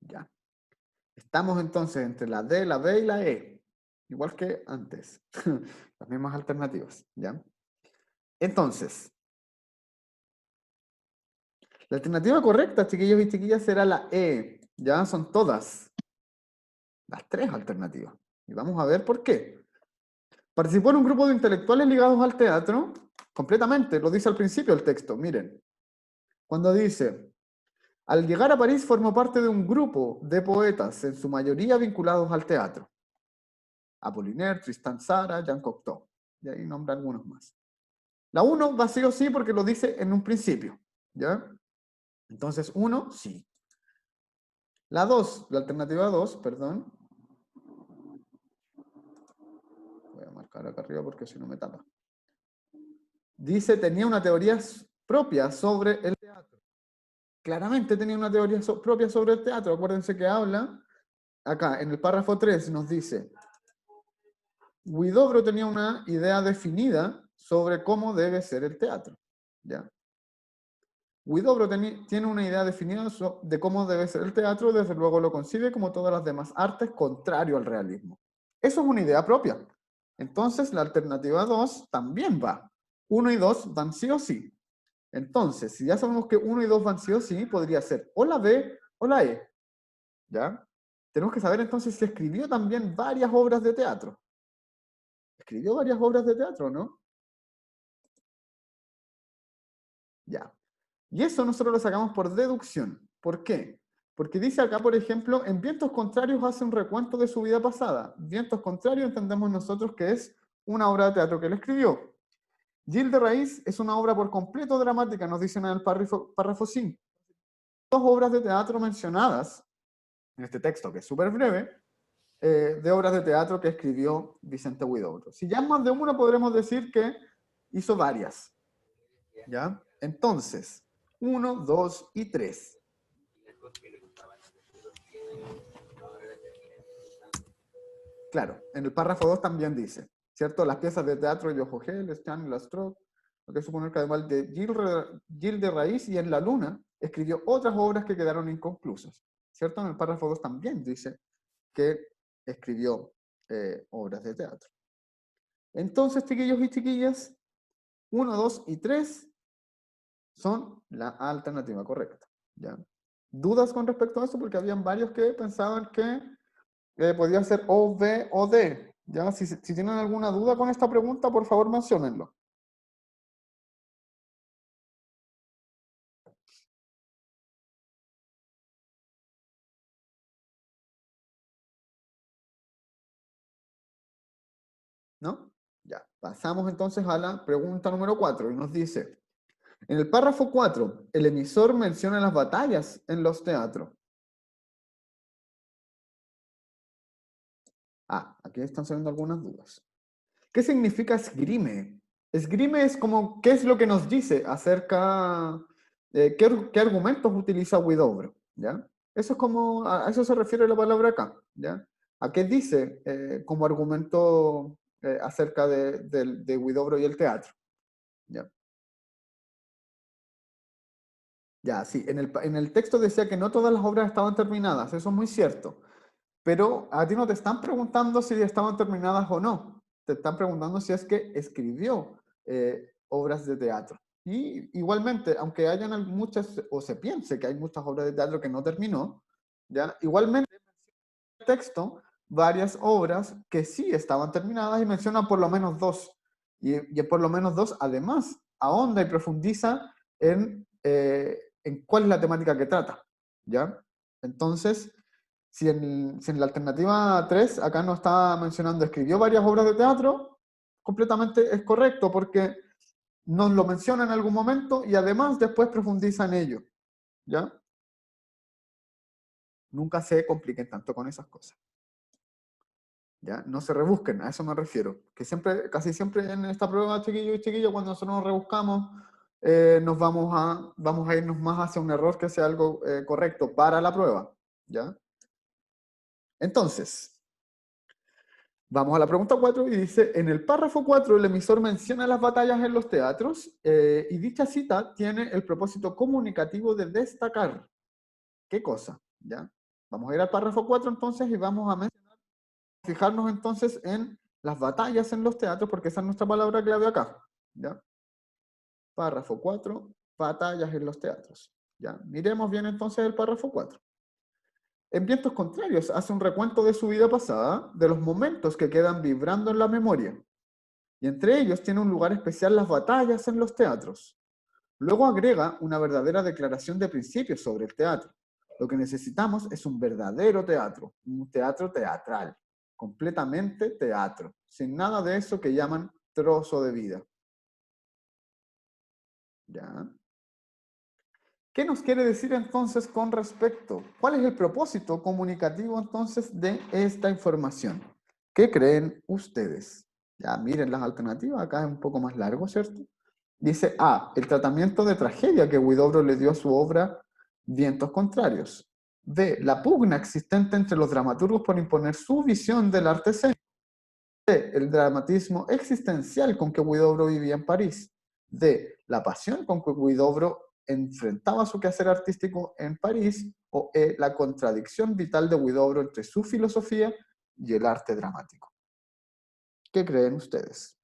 Ya. Estamos entonces entre la D, la B y la E. Igual que antes. Las mismas alternativas. ¿Ya? Entonces, la alternativa correcta, chiquillos y chiquillas, será la E. Ya son todas. Las tres alternativas. Y vamos a ver por qué. Participó en un grupo de intelectuales ligados al teatro. Completamente, lo dice al principio el texto. Miren. Cuando dice, al llegar a París formó parte de un grupo de poetas, en su mayoría vinculados al teatro. Apollinaire, Tristan Tzara, Jean Cocteau. Y ahí nombra algunos más. La 1 va sí o sí porque lo dice en un principio. ¿Ya? Entonces 1, sí. La 2, la alternativa 2, perdón. Voy a marcar acá arriba porque si no me tapa. Dice, tenía una teoría propia sobre el teatro. Claramente tenía una teoría propia sobre el teatro. Acuérdense que habla, acá en el párrafo 3 nos dice, Huidobro tenía una idea definida sobre cómo debe ser el teatro. ¿Ya? Huidobro tiene una idea definida de cómo debe ser el teatro, desde luego lo concibe como todas las demás artes, contrario al realismo. Eso es una idea propia. Entonces la alternativa 2 también va. 1 y 2 van sí o sí. Entonces, si ya sabemos que 1 y 2 van sí o sí, podría ser o la B o la E. ¿Ya? Tenemos que saber entonces si escribió también varias obras de teatro. ¿Escribió varias obras de teatro, no? Ya. Y eso nosotros lo sacamos por deducción. ¿Por qué? Porque dice acá, por ejemplo, en Vientos Contrarios hace un recuento de su vida pasada. Vientos Contrarios entendemos nosotros que es una obra de teatro que él escribió. Gil de Raíz es una obra por completo dramática, nos dicen en el párrafo 5. Dos obras de teatro mencionadas en este texto, que es súper breve, de obras de teatro que escribió Vicente Huidobro. Si ya más de una, podremos decir que hizo varias. ¿Ya? Entonces, 1, 2 y 3. Claro, en el párrafo 2 también dice, ¿cierto? Las piezas de teatro de Jogel, Stan y Lastroc, lo que supone que además de Gil de Raíz y En la Luna, escribió otras obras que quedaron inconclusas, ¿cierto? En el párrafo 2 también dice que escribió obras de teatro. Entonces, chiquillos y chiquillas, 1, 2 y 3 son la alternativa correcta, ¿ya? ¿Dudas con respecto a eso? Porque habían varios que pensaban que podía ser O, B o D. ¿Ya? Si tienen alguna duda con esta pregunta, por favor menciónenlo. ¿No? Ya. Pasamos entonces a la pregunta número 4 y nos dice, en el párrafo 4, el emisor menciona las batallas en los teatros. Ah, aquí están saliendo algunas dudas. ¿Qué significa esgrime? Esgrime es como, ¿qué es lo que nos dice acerca de qué argumentos utiliza Huidobro? ¿Ya? Eso es como, a eso se refiere la palabra acá, ¿ya? ¿A qué dice como argumento acerca de Huidobro y el teatro? ¿Ya? Ya, sí, en el texto decía que no todas las obras estaban terminadas, eso es muy cierto. Pero a ti no te están preguntando si estaban terminadas o no. Te están preguntando si es que escribió obras de teatro. Y igualmente, aunque hayan muchas, o se piense que hay muchas obras de teatro que no terminó, ¿ya? Igualmente en el texto varias obras que sí estaban terminadas y mencionan por lo menos dos. y por lo menos dos, además, ahonda y profundiza en cuál es la temática que trata, ¿ya? Entonces, si en la alternativa 3 acá nos está mencionando, escribió varias obras de teatro, completamente es correcto, porque nos lo menciona en algún momento y además después profundiza en ello, ¿ya? Nunca se compliquen tanto con esas cosas. ¿Ya? No se rebusquen, a eso me refiero. Que siempre, casi siempre en esta prueba, chiquillos y chiquillos, cuando nosotros nos rebuscamos, nos vamos a irnos más hacia un error que sea algo correcto para la prueba. ¿Ya? Entonces, vamos a la pregunta 4 y dice, en el párrafo 4 el emisor menciona las batallas en los teatros y dicha cita tiene el propósito comunicativo de destacar. ¿Qué cosa? ¿Ya? Vamos a ir al párrafo 4 entonces y vamos a fijarnos entonces en las batallas en los teatros, porque esa es nuestra palabra clave acá. ¿Ya? Párrafo 4, batallas en los teatros. ¿Ya? Miremos bien entonces el párrafo 4. En vientos contrarios hace un recuento de su vida pasada, de los momentos que quedan vibrando en la memoria. Y entre ellos tiene un lugar especial las batallas en los teatros. Luego agrega una verdadera declaración de principios sobre el teatro. Lo que necesitamos es un verdadero teatro, un teatro teatral, completamente teatro, sin nada de eso que llaman trozo de vida. ¿Ya? ¿Qué nos quiere decir entonces con respecto? ¿Cuál es el propósito comunicativo entonces de esta información? ¿Qué creen ustedes? Ya miren las alternativas, acá es un poco más largo, ¿cierto? Dice A, el tratamiento de tragedia que Huidobro le dio a su obra Vientos Contrarios. B, la pugna existente entre los dramaturgos por imponer su visión del arte escénico. C, el dramatismo existencial con que Huidobro vivía en París. D, la pasión con que Huidobro enfrentaba su quehacer artístico en París. O E, la contradicción vital de Huidobro entre su filosofía y el arte dramático. ¿Qué creen ustedes?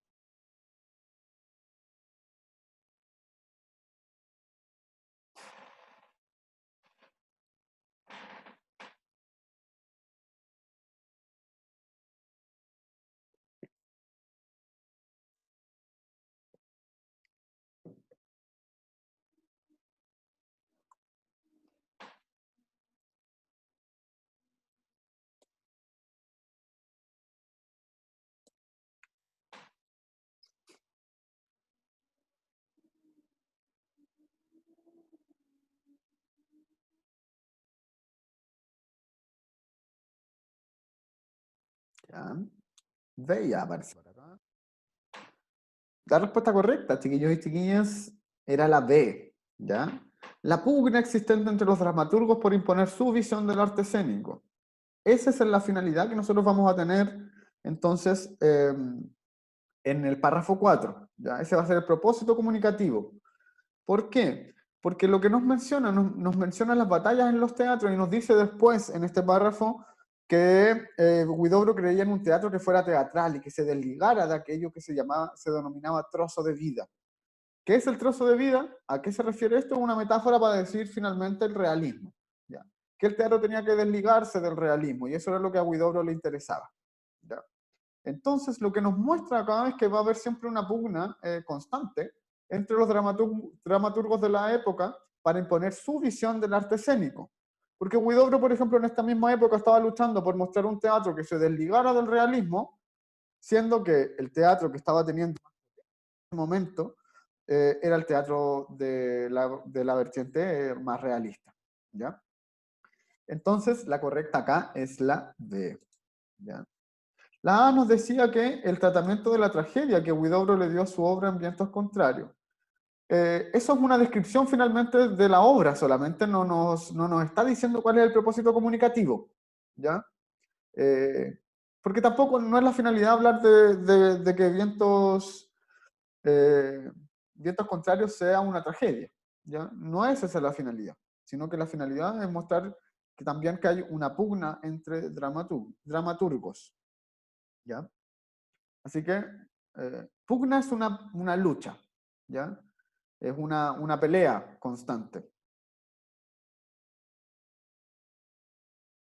¿Ya? D ya aparece por acá. La respuesta correcta, chiquillos y chiquillas, era la B, ¿ya? La pugna existente entre los dramaturgos por imponer su visión del arte escénico. Esa es la finalidad que nosotros vamos a tener, entonces, en el párrafo 4, ¿ya? Ese va a ser el propósito comunicativo. ¿Por qué? Porque lo que nos menciona, nos menciona las batallas en los teatros y nos dice después, en este párrafo, que Huidobro creía en un teatro que fuera teatral y que se desligara de aquello que se denominaba trozo de vida. ¿Qué es el trozo de vida? ¿A qué se refiere esto? Una metáfora para decir finalmente el realismo. ¿Ya? Que el teatro tenía que desligarse del realismo y eso era lo que a Huidobro le interesaba. ¿Ya? Entonces, lo que nos muestra acá es que va a haber siempre una pugna constante entre los dramaturgos de la época para imponer su visión del arte escénico. Porque Huidobro, por ejemplo, en esta misma época estaba luchando por mostrar un teatro que se desligara del realismo, siendo que el teatro que estaba teniendo en ese momento era el teatro de la vertiente más realista. ¿Ya? Entonces, la correcta acá es la D. ¿Ya? La A nos decía que el tratamiento de la tragedia que Huidobro le dio a su obra en Vientos Contrarios. Eso es una descripción finalmente de la obra, solamente no nos está diciendo cuál es el propósito comunicativo, ¿ya? Porque tampoco no es la finalidad hablar de que eh, Vientos Contrarios sea una tragedia, ¿ya? No es esa la finalidad, sino que la finalidad es mostrar que también que hay una pugna entre dramaturgos, ¿ya? Así que pugna es una lucha, ¿ya? Es una pelea constante.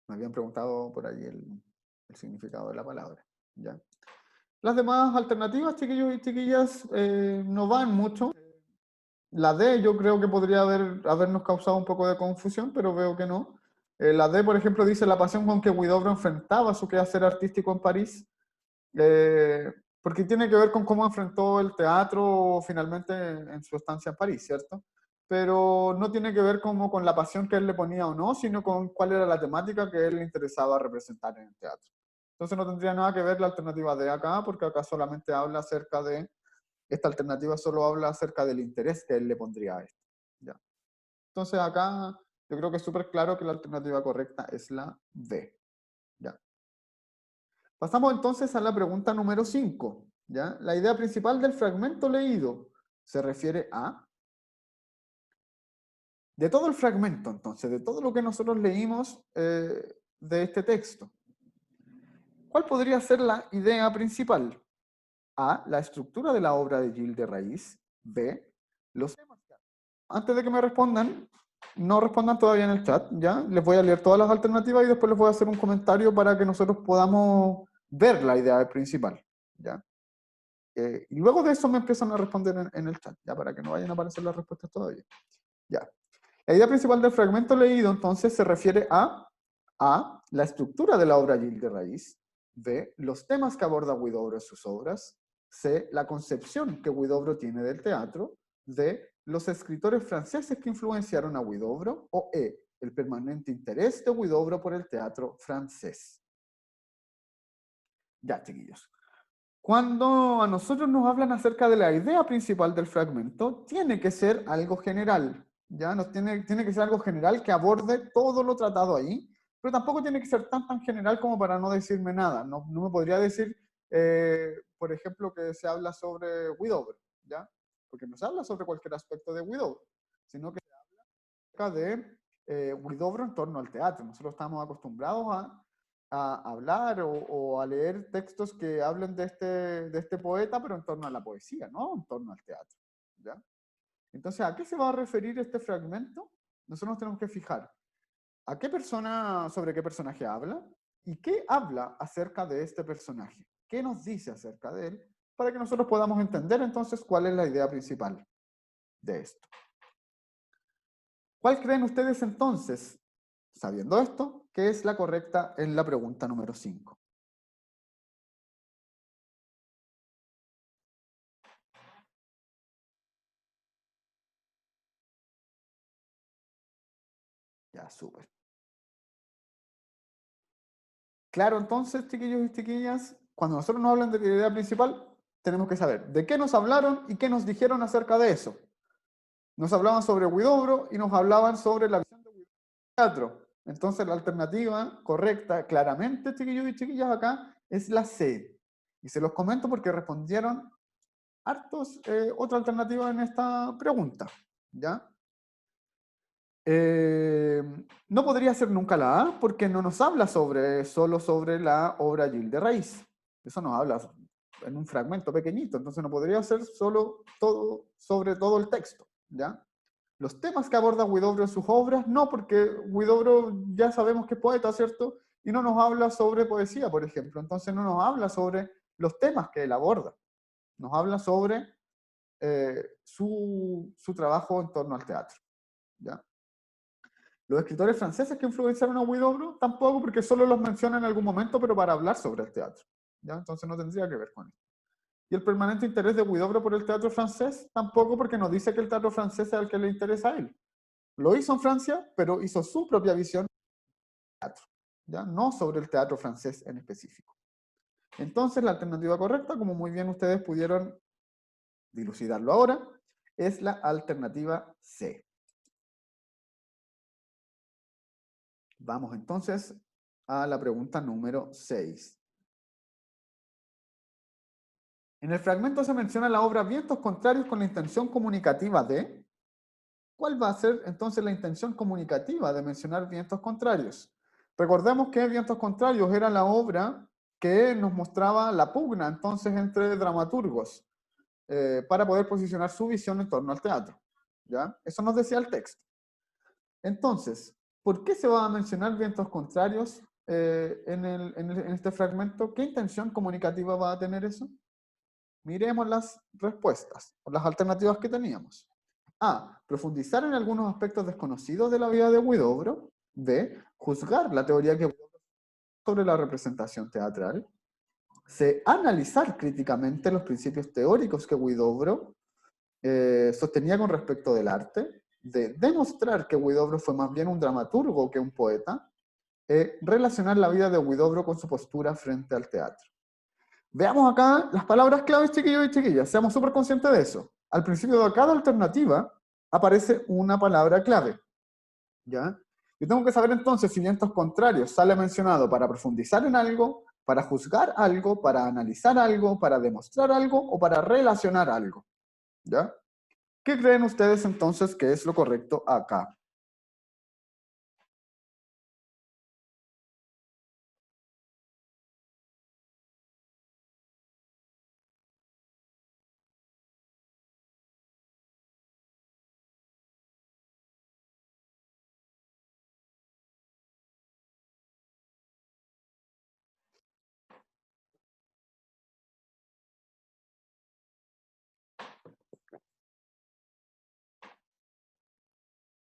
Me habían preguntado por ahí el significado de la palabra, ¿ya? Las demás alternativas, chiquillos y chiquillas, no van mucho. La D yo creo que podría habernos causado un poco de confusión, pero veo que no. La D, por ejemplo, dice la pasión con que Huidobro enfrentaba su quehacer artístico en París, eh, porque tiene que ver con cómo enfrentó el teatro finalmente en su estancia en París, ¿cierto? Pero no tiene que ver como con la pasión que él le ponía o no, sino con cuál era la temática que él le interesaba representar en el teatro. Entonces no tendría nada que ver la alternativa D acá, porque acá solamente habla acerca de esta alternativa solo habla acerca del interés que él le pondría a esto. ¿Ya? Entonces acá yo creo que es súper claro que la alternativa correcta es la B. ¿Ya? Pasamos entonces a la pregunta número 5. ¿Ya? La idea principal del fragmento leído se refiere a... De todo el fragmento, entonces, de todo lo que nosotros leímos de este texto, ¿cuál podría ser la idea principal? A, la estructura de la obra de Gilles de Raíz. B, los temas. Antes de que me respondan, no respondan todavía en el chat, ¿ya? Les voy a leer todas las alternativas y después les voy a hacer un comentario para que nosotros podamos ver la idea principal, ¿ya? Y luego de eso me empiezan a responder en el chat, ¿ya? Para que no vayan a aparecer las respuestas todavía. Ya. La idea principal del fragmento leído, entonces, se refiere a la estructura de la obra Gilles de Raíz, B, los temas que aborda Huidobro en sus obras, C, la concepción que Huidobro tiene del teatro, D, los escritores franceses que influenciaron a Huidobro, o E, el permanente interés de Huidobro por el teatro francés. Ya, chiquillos. Cuando a nosotros nos hablan acerca de la idea principal del fragmento, tiene que ser algo general, ¿ya? Tiene que ser algo general que aborde todo lo tratado ahí, pero tampoco tiene que ser tan general como para no decirme nada. No me podría decir, por ejemplo, que se habla sobre Huidobro, ¿ya? Porque no se habla sobre cualquier aspecto de Huidobro, sino que se habla de Huidobro en torno al teatro. Nosotros estamos acostumbrados a hablar o a leer textos que hablen de este poeta, pero en torno a la poesía, no en torno al teatro. ¿Ya? Entonces, ¿a qué se va a referir este fragmento? Nosotros nos tenemos que fijar a qué persona, sobre qué personaje habla y qué habla acerca de este personaje. ¿Qué nos dice acerca de él? Para que nosotros podamos entender entonces cuál es la idea principal de esto. ¿Cuál creen ustedes entonces, sabiendo esto, que es la correcta en la pregunta número 5? Ya, súper. Claro, entonces, chiquillos y chiquillas, cuando nosotros nos hablan de la idea principal, tenemos que saber de qué nos hablaron y qué nos dijeron acerca de eso. Nos hablaban sobre Huidobro y nos hablaban sobre la visión de Huidobro del teatro. Entonces, la alternativa correcta, claramente, chiquillos y chiquillas, acá es la C. Y se los comento porque respondieron hartos otra alternativa en esta pregunta. ¿Ya? Eh, no podría ser nunca la A porque no nos habla solo sobre la obra Gilles de Raíz. Eso nos habla en un fragmento pequeñito, entonces no podría ser solo todo sobre todo el texto, ¿ya? Los temas que aborda Huidobro en sus obras, no, porque Huidobro ya sabemos que es poeta, ¿cierto? Y no nos habla sobre poesía, por ejemplo. Entonces no nos habla sobre los temas que él aborda. Nos habla sobre su trabajo en torno al teatro, ¿ya? Los escritores franceses que influenciaron a Huidobro, tampoco, porque solo los menciona en algún momento, pero para hablar sobre el teatro. ¿Ya? Entonces no tendría que ver con eso. Y el permanente interés de Huidobro por el teatro francés, tampoco, porque nos dice que el teatro francés es el que le interesa a él. Lo hizo en Francia, pero hizo su propia visión del teatro, ¿ya? No sobre el teatro francés en específico. Entonces la alternativa correcta, como muy bien ustedes pudieron dilucidarlo ahora, es la alternativa C. Vamos entonces a la pregunta número 6. En el fragmento se menciona la obra Vientos Contrarios con la intención comunicativa de... ¿Cuál va a ser entonces la intención comunicativa de mencionar Vientos Contrarios? Recordemos que Vientos Contrarios era la obra que nos mostraba la pugna entonces entre dramaturgos para poder posicionar su visión en torno al teatro. ¿Ya? Eso nos decía el texto. Entonces, ¿por qué se va a mencionar Vientos Contrarios en este fragmento, ¿qué intención comunicativa va a tener eso? Miremos las respuestas, o las alternativas que teníamos. A. Profundizar en algunos aspectos desconocidos de la vida de Huidobro. B. Juzgar la teoría que sobre la representación teatral. C. Analizar críticamente los principios teóricos que Huidobro sostenía con respecto del arte. D. Demostrar que Huidobro fue más bien un dramaturgo que un poeta. Relacionar la vida de Huidobro con su postura frente al teatro. Veamos acá las palabras claves, chiquillos y chiquillas. Seamos súper conscientes de eso. Al principio de cada alternativa aparece una palabra clave. ¿Ya? Yo tengo que saber entonces si vientos contrarios sale mencionado para profundizar en algo, para juzgar algo, para analizar algo, para demostrar algo o para relacionar algo. ¿Ya? ¿Qué creen ustedes entonces que es lo correcto acá?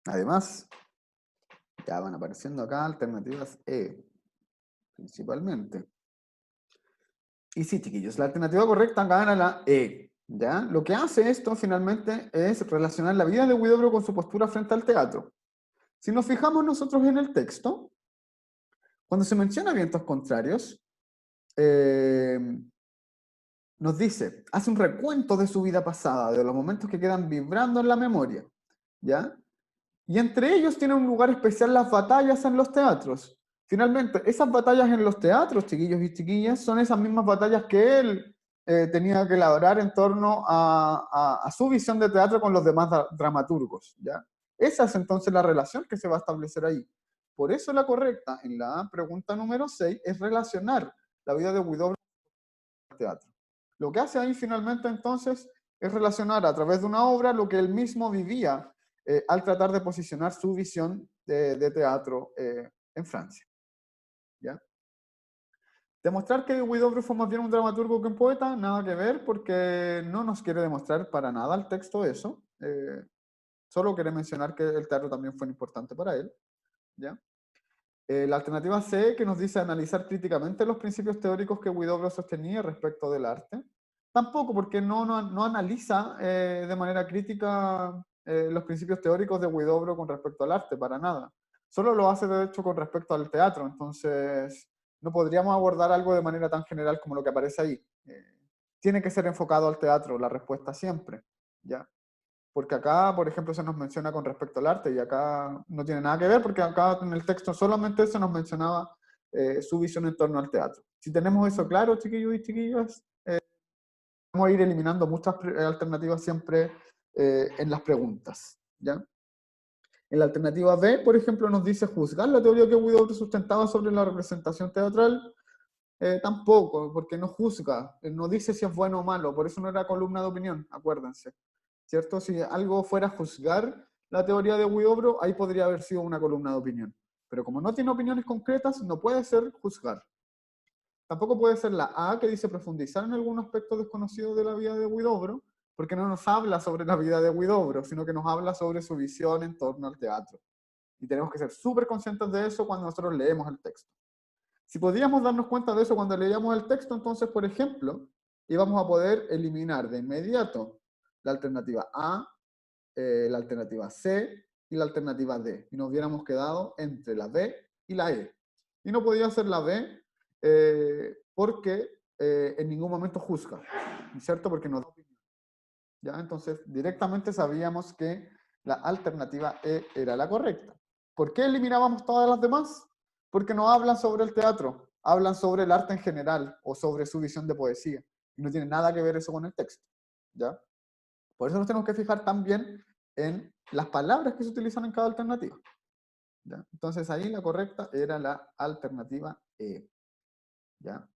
Además, ya van apareciendo acá alternativas E, principalmente. Y sí, chiquillos, la alternativa correcta acá era la E. ¿Ya? Lo que hace esto finalmente es relacionar la vida de Huidobro con su postura frente al teatro. Si nos fijamos nosotros en el texto, cuando se menciona vientos contrarios, eh, nos dice, hace un recuento de su vida pasada, de los momentos que quedan vibrando en la memoria, ¿ya? Y entre ellos tiene un lugar especial las batallas en los teatros. Finalmente, esas batallas en los teatros, chiquillos y chiquillas, son esas mismas batallas que él tenía que elaborar en torno a su visión de teatro con los demás dramaturgos, ¿ya? Esa es entonces la relación que se va a establecer ahí. Por eso la correcta en la pregunta número 6 es relacionar la vida de Huidobro con el teatro. Lo que hace ahí finalmente entonces es relacionar a través de una obra lo que él mismo vivía al tratar de posicionar su visión de teatro en Francia. ¿Ya? Demostrar que Huidobro fue más bien un dramaturgo que un poeta, nada que ver, porque no nos quiere demostrar para nada el texto eso. Solo quiere mencionar que el teatro también fue importante para él. ¿Ya? La alternativa C, que nos dice analizar críticamente los principios teóricos que Huidobro sostenía respecto del arte. Tampoco, porque no analiza de manera crítica los principios teóricos de Huidobro con respecto al arte, para nada. Solo lo hace, de hecho, con respecto al teatro. Entonces, no podríamos abordar algo de manera tan general como lo que aparece ahí. Tiene que ser enfocado al teatro, la respuesta siempre. ¿Ya? Porque acá, por ejemplo, se nos menciona con respecto al arte y acá no tiene nada que ver porque acá en el texto solamente se nos mencionaba su visión en torno al teatro. Si tenemos eso claro, chiquillos y chiquillas, vamos a ir eliminando muchas alternativas siempre en las preguntas. ¿Ya? En la alternativa B, por ejemplo, nos dice juzgar la teoría que Widowr sustentaba sobre la representación teatral. Tampoco, porque no juzga, no dice si es bueno o malo, por eso no era columna de opinión, acuérdense. ¿Cierto? Si algo fuera a juzgar la teoría de Huidobro, ahí podría haber sido una columna de opinión. Pero como no tiene opiniones concretas, no puede ser juzgar. Tampoco puede ser la A, que dice profundizar en algún aspecto desconocido de la vida de Huidobro, porque no nos habla sobre la vida de Huidobro, sino que nos habla sobre su visión en torno al teatro. Y tenemos que ser súper conscientes de eso cuando nosotros leemos el texto. Si podíamos darnos cuenta de eso cuando leíamos el texto, entonces, por ejemplo, íbamos a poder eliminar de inmediato la alternativa A, la alternativa C y la alternativa D. Y nos hubiéramos quedado entre la B y la E. Y no podía ser la B porque en ningún momento juzga, ¿cierto? Porque no da opinión. ¿Ya? Entonces, directamente sabíamos que la alternativa E era la correcta. ¿Por qué eliminábamos todas las demás? Porque no hablan sobre el teatro, hablan sobre el arte en general o sobre su visión de poesía. Y no tiene nada que ver eso con el texto. ¿Ya? Por eso nos tenemos que fijar también en las palabras que se utilizan en cada alternativa. ¿Ya? Entonces ahí la correcta era la alternativa E. ¿Ya?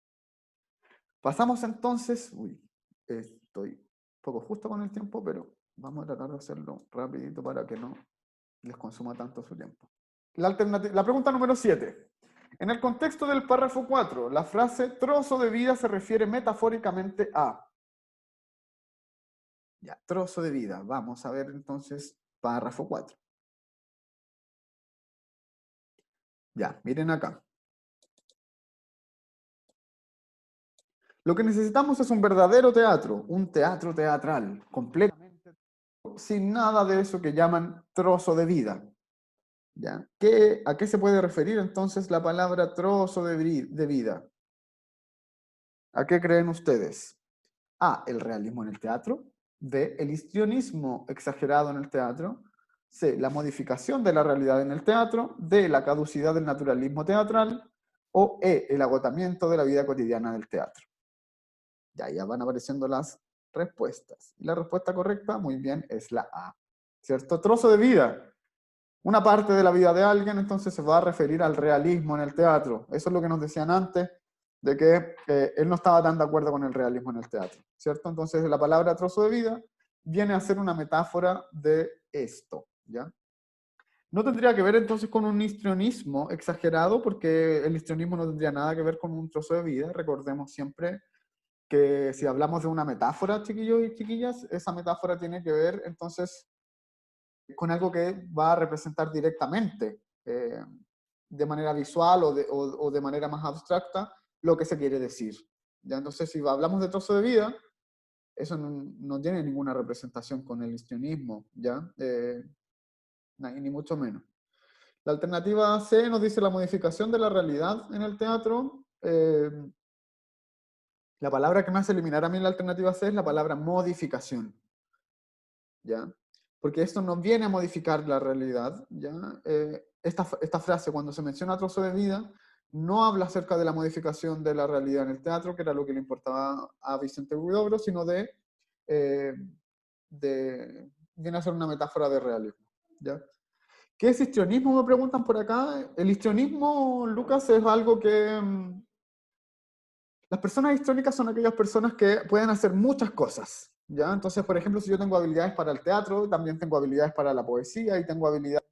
Pasamos entonces, estoy un poco justo con el tiempo, pero vamos a tratar de hacerlo rapidito para que no les consuma tanto su tiempo. La pregunta número 7. En el contexto del párrafo 4, la frase trozo de vida se refiere metafóricamente a... Ya, trozo de vida. Vamos a ver entonces párrafo 4. Ya, miren acá. Lo que necesitamos es un verdadero teatro, un teatro teatral, completamente sin nada de eso que llaman trozo de vida. ¿Ya? ¿A qué se puede referir entonces la palabra trozo de vida? ¿A qué creen ustedes? A, el realismo en el teatro. B, el histrionismo exagerado en el teatro. C, la modificación de la realidad en el teatro. D, la caducidad del naturalismo teatral. O E, el agotamiento de la vida cotidiana del teatro. Ya van apareciendo las respuestas. Y la respuesta correcta, muy bien, es la A. ¿Cierto? Trozo de vida. Una parte de la vida de alguien, entonces se va a referir al realismo en el teatro. Eso es lo que nos decían antes, de que él no estaba tan de acuerdo con el realismo en el teatro, ¿cierto? Entonces la palabra trozo de vida viene a ser una metáfora de esto, ¿ya? No tendría que ver entonces con un histrionismo exagerado, porque el histrionismo no tendría nada que ver con un trozo de vida. Recordemos siempre que si hablamos de una metáfora, chiquillos y chiquillas, esa metáfora tiene que ver entonces con algo que va a representar directamente, de manera visual o de manera más abstracta, lo que se quiere decir. ¿Ya? Entonces, si hablamos de trozo de vida, eso no tiene ninguna representación con el histrionismo, ¿ya? Ni mucho menos. La alternativa C nos dice la modificación de la realidad en el teatro. La palabra que me hace eliminar a mí en la alternativa C es la palabra modificación, ¿ya? Porque esto no viene a modificar la realidad, ¿ya? Esta frase, cuando se menciona trozo de vida, no habla acerca de la modificación de la realidad en el teatro, que era lo que le importaba a Vicente Huidobro, sino eh, viene a ser una metáfora de realismo, ¿ya? ¿Qué es histrionismo? Me preguntan por acá. El histrionismo, Lucas, es algo que... las personas histriónicas son aquellas personas que pueden hacer muchas cosas, ¿ya? Entonces, por ejemplo, si yo tengo habilidades para el teatro, también tengo habilidades para la poesía y tengo habilidades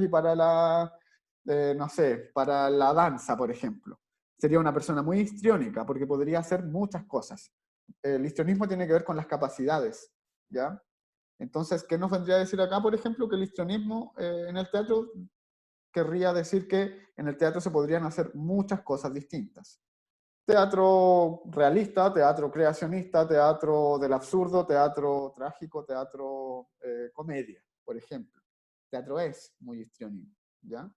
y para la, no sé, para la danza, por ejemplo. Sería una persona muy histriónica porque podría hacer muchas cosas. El histrionismo tiene que ver con las capacidades, ¿ya? Entonces, ¿qué nos vendría a decir acá, por ejemplo? Que el histrionismo en el teatro querría decir que en el teatro se podrían hacer muchas cosas distintas. Teatro realista, teatro creacionista, teatro del absurdo, teatro trágico, teatro comedia, por ejemplo. Teatro es muy histriónico, ¿ya?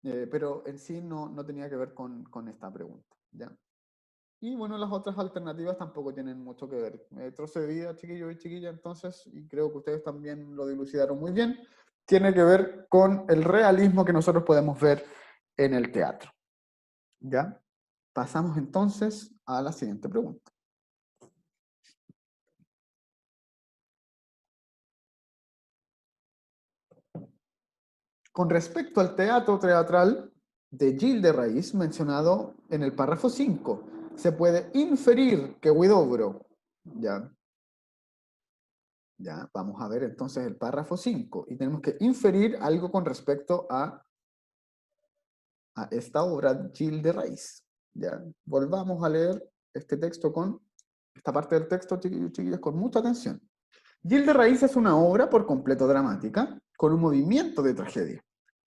Pero en sí no tenía que ver con esta pregunta, ¿ya? Y bueno, las otras alternativas tampoco tienen mucho que ver. Trozo de vida, chiquillos y chiquillas, entonces, y creo que ustedes también lo dilucidaron muy bien, tiene que ver con el realismo que nosotros podemos ver en el teatro, ¿ya? Pasamos entonces a la siguiente pregunta. Con respecto al teatro teatral de Gil de Raíz, mencionado en el párrafo 5, se puede inferir que Huidobro, ya, vamos a ver entonces el párrafo 5, y tenemos que inferir algo con respecto a esta obra de Gil de Raíz. Ya, volvamos a leer este texto esta parte del texto, chiquillos, chiquillas, con mucha atención. Gil de Raíz es una obra por completo dramática, con un movimiento de tragedia.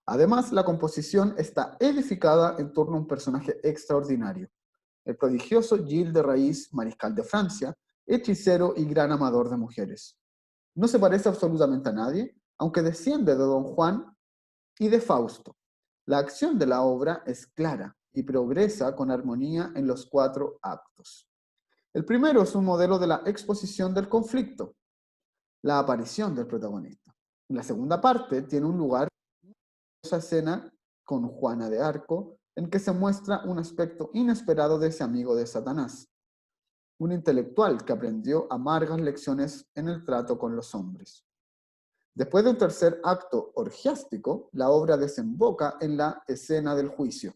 Además, la composición está edificada en torno a un personaje extraordinario, el prodigioso Gil de Raíz, mariscal de Francia, hechicero y gran amador de mujeres. No se parece absolutamente a nadie, aunque desciende de Don Juan y de Fausto. La acción de la obra es clara y progresa con armonía en los 4 actos. El primero es un modelo de la exposición del conflicto, la aparición del protagonista. La segunda parte tiene un lugar esa escena con Juana de Arco, en que se muestra un aspecto inesperado de ese amigo de Satanás, un intelectual que aprendió amargas lecciones en el trato con los hombres. Después de un tercer acto orgiástico, la obra desemboca en la escena del juicio,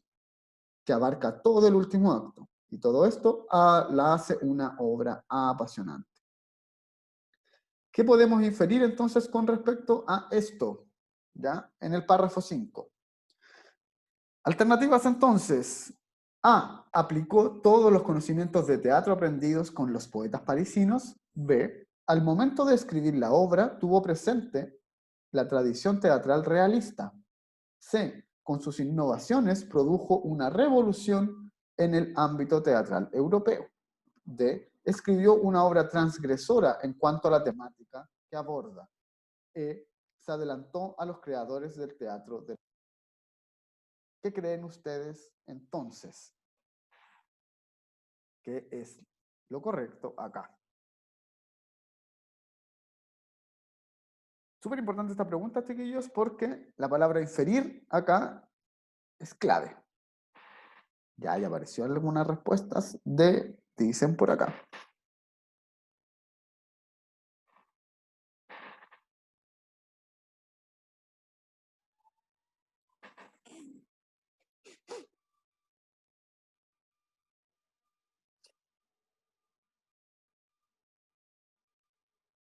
que abarca todo el último acto, y todo esto la hace una obra apasionante. ¿Qué podemos inferir entonces con respecto a esto? ¿ya? En el párrafo 5. Alternativas entonces. A. Aplicó todos los conocimientos de teatro aprendidos con los poetas parisinos. B. Al momento de escribir la obra, tuvo presente la tradición teatral realista. C. Con sus innovaciones produjo una revolución en el ámbito teatral europeo. D. Escribió una obra transgresora en cuanto a la temática que aborda. E. Se adelantó a los creadores del teatro de... ¿Qué creen ustedes entonces? ¿Qué es lo correcto acá? Súper importante esta pregunta, chiquillos, porque la palabra inferir acá es clave. Ya apareció algunas respuestas de, dicen por acá.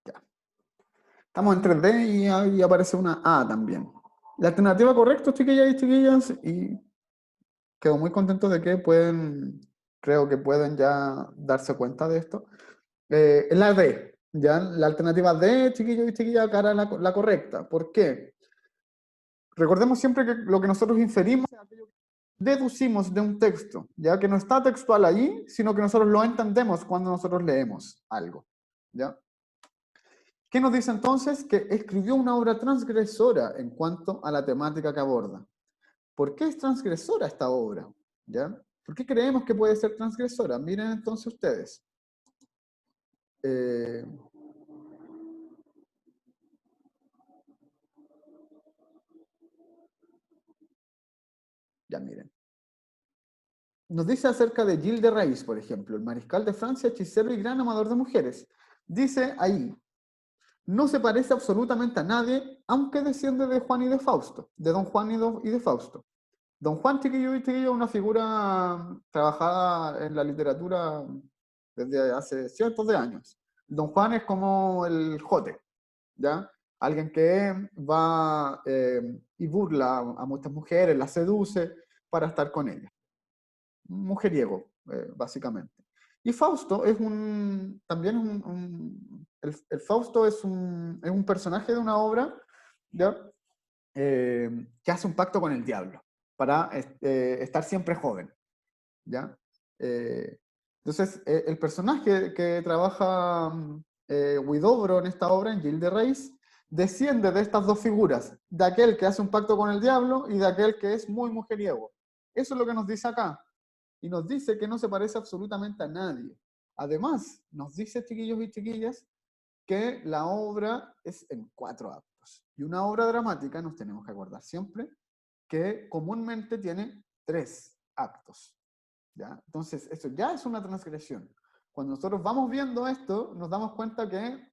Ya. Estamos en 3D y ahí aparece una A también. La alternativa correcta, chiquillas y chiquillas, y quedo muy contento de que creo que pueden ya darse cuenta de esto. Es la D, ¿ya? La alternativa D, chiquillos y chiquillas, acá era la correcta. ¿Por qué? Recordemos siempre que lo que nosotros inferimos es aquello que deducimos de un texto, ya que no está textual ahí, sino que nosotros lo entendemos cuando nosotros leemos algo, ¿ya? ¿Qué nos dice entonces? Que escribió una obra transgresora en cuanto a la temática que aborda. ¿Por qué es transgresora esta obra? ¿Ya? ¿Por qué creemos que puede ser transgresora? Miren entonces ustedes. Eh, ya miren. Nos dice acerca de Gilles de Rais, por ejemplo, el mariscal de Francia, hechicero y gran amador de mujeres. Dice ahí, no se parece absolutamente a nadie, aunque desciende de Juan y de Fausto, de Don Juan y de Fausto. Don Juan, chiquillo y chiquillo, es una figura trabajada en la literatura desde hace cientos de años. Don Juan es como el jote, ¿ya? Alguien que va y burla a muchas mujeres, las seduce para estar con ellas. Mujeriego, básicamente. Y Fausto es también es el Fausto es un personaje de una obra, ¿ya? Que hace un pacto con el diablo para estar siempre joven, ¿ya? Eh, entonces, el personaje que trabaja Huidobro en esta obra, en Gilles de Rais, desciende de estas dos figuras, de aquel que hace un pacto con el diablo y de aquel que es muy mujeriego. Eso es lo que nos dice acá. Y nos dice que no se parece absolutamente a nadie. Además, nos dice, chiquillos y chiquillas, que la obra es en 4 actos. Y una obra dramática, nos tenemos que acordar siempre, que comúnmente tiene 3 actos. ¿Ya? Entonces, eso ya es una transgresión. Cuando nosotros vamos viendo esto, nos damos cuenta que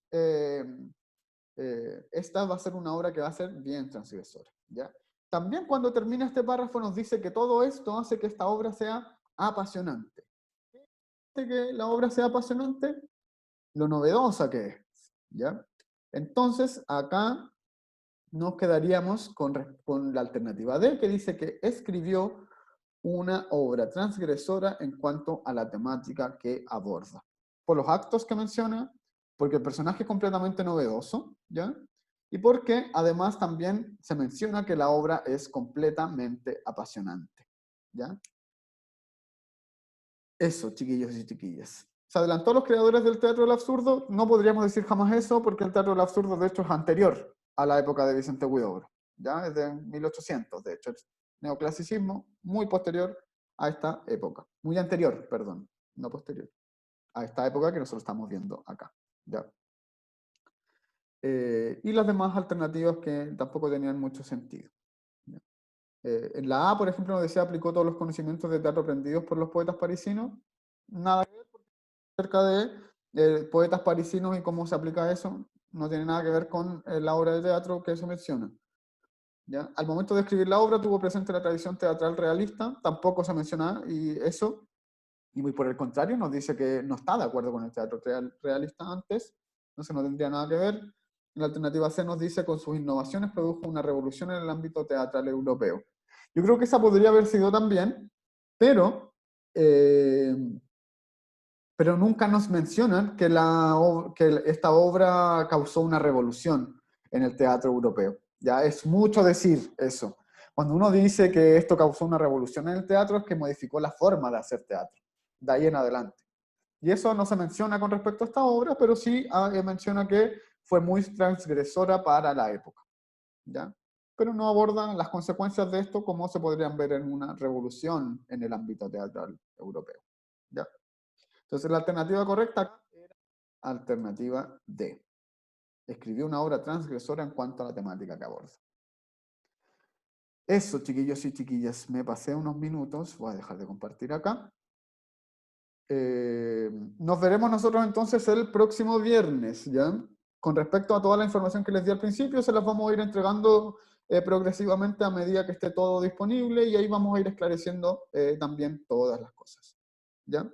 esta va a ser una obra que va a ser bien transgresora. ¿Ya? También cuando termina este párrafo nos dice que todo esto hace que esta obra sea apasionante. ¿Qué hace que la obra sea apasionante? Lo novedosa que es. ¿Ya? Entonces, acá nos quedaríamos con la alternativa D, que dice que escribió una obra transgresora en cuanto a la temática que aborda. Por los actos que menciona, porque el personaje es completamente novedoso, ¿ya? Y porque además también se menciona que la obra es completamente apasionante, ¿ya? Eso, chiquillos y chiquillas. ¿Se adelantó a los creadores del teatro del absurdo? No podríamos decir jamás eso, porque el teatro del absurdo, de hecho, es anterior a la época de Vicente Huidobro. ¿Ya? Es de 1800, de hecho. El neoclasicismo, muy posterior a esta época. Muy anterior, perdón, no posterior. A esta época que nosotros estamos viendo acá. ¿Ya? Y las demás alternativas que tampoco tenían mucho sentido. ¿Ya? En la A, por ejemplo, nos decía aplicó todos los conocimientos de teatro aprendidos por los poetas parisinos. Nada que ver, porque acerca de poetas parisinos y cómo se aplica eso, no tiene nada que ver con la obra de teatro que se menciona. ¿Ya? Al momento de escribir la obra tuvo presente la tradición teatral realista, tampoco se menciona y eso, y muy por el contrario, nos dice que no está de acuerdo con el teatro realista antes, entonces no tendría nada que ver. La alternativa C nos dice, con sus innovaciones produjo una revolución en el ámbito teatral europeo. Yo creo que esa podría haber sido también, pero nunca nos mencionan que esta obra causó una revolución en el teatro europeo. Ya es mucho decir eso. Cuando uno dice que esto causó una revolución en el teatro, es que modificó la forma de hacer teatro, de ahí en adelante. Y eso no se menciona con respecto a esta obra, pero sí menciona que fue muy transgresora para la época, ¿ya? Pero no abordan las consecuencias de esto como se podrían ver en una revolución en el ámbito teatral europeo, ¿ya? Entonces la alternativa correcta era alternativa D. Escribió una obra transgresora en cuanto a la temática que aborda. Eso, chiquillos y chiquillas, me pasé unos minutos, voy a dejar de compartir acá. Nos veremos nosotros entonces el próximo viernes, ¿ya? Con respecto a toda la información que les di al principio, se las vamos a ir entregando progresivamente a medida que esté todo disponible y ahí vamos a ir esclareciendo también todas las cosas, ¿ya?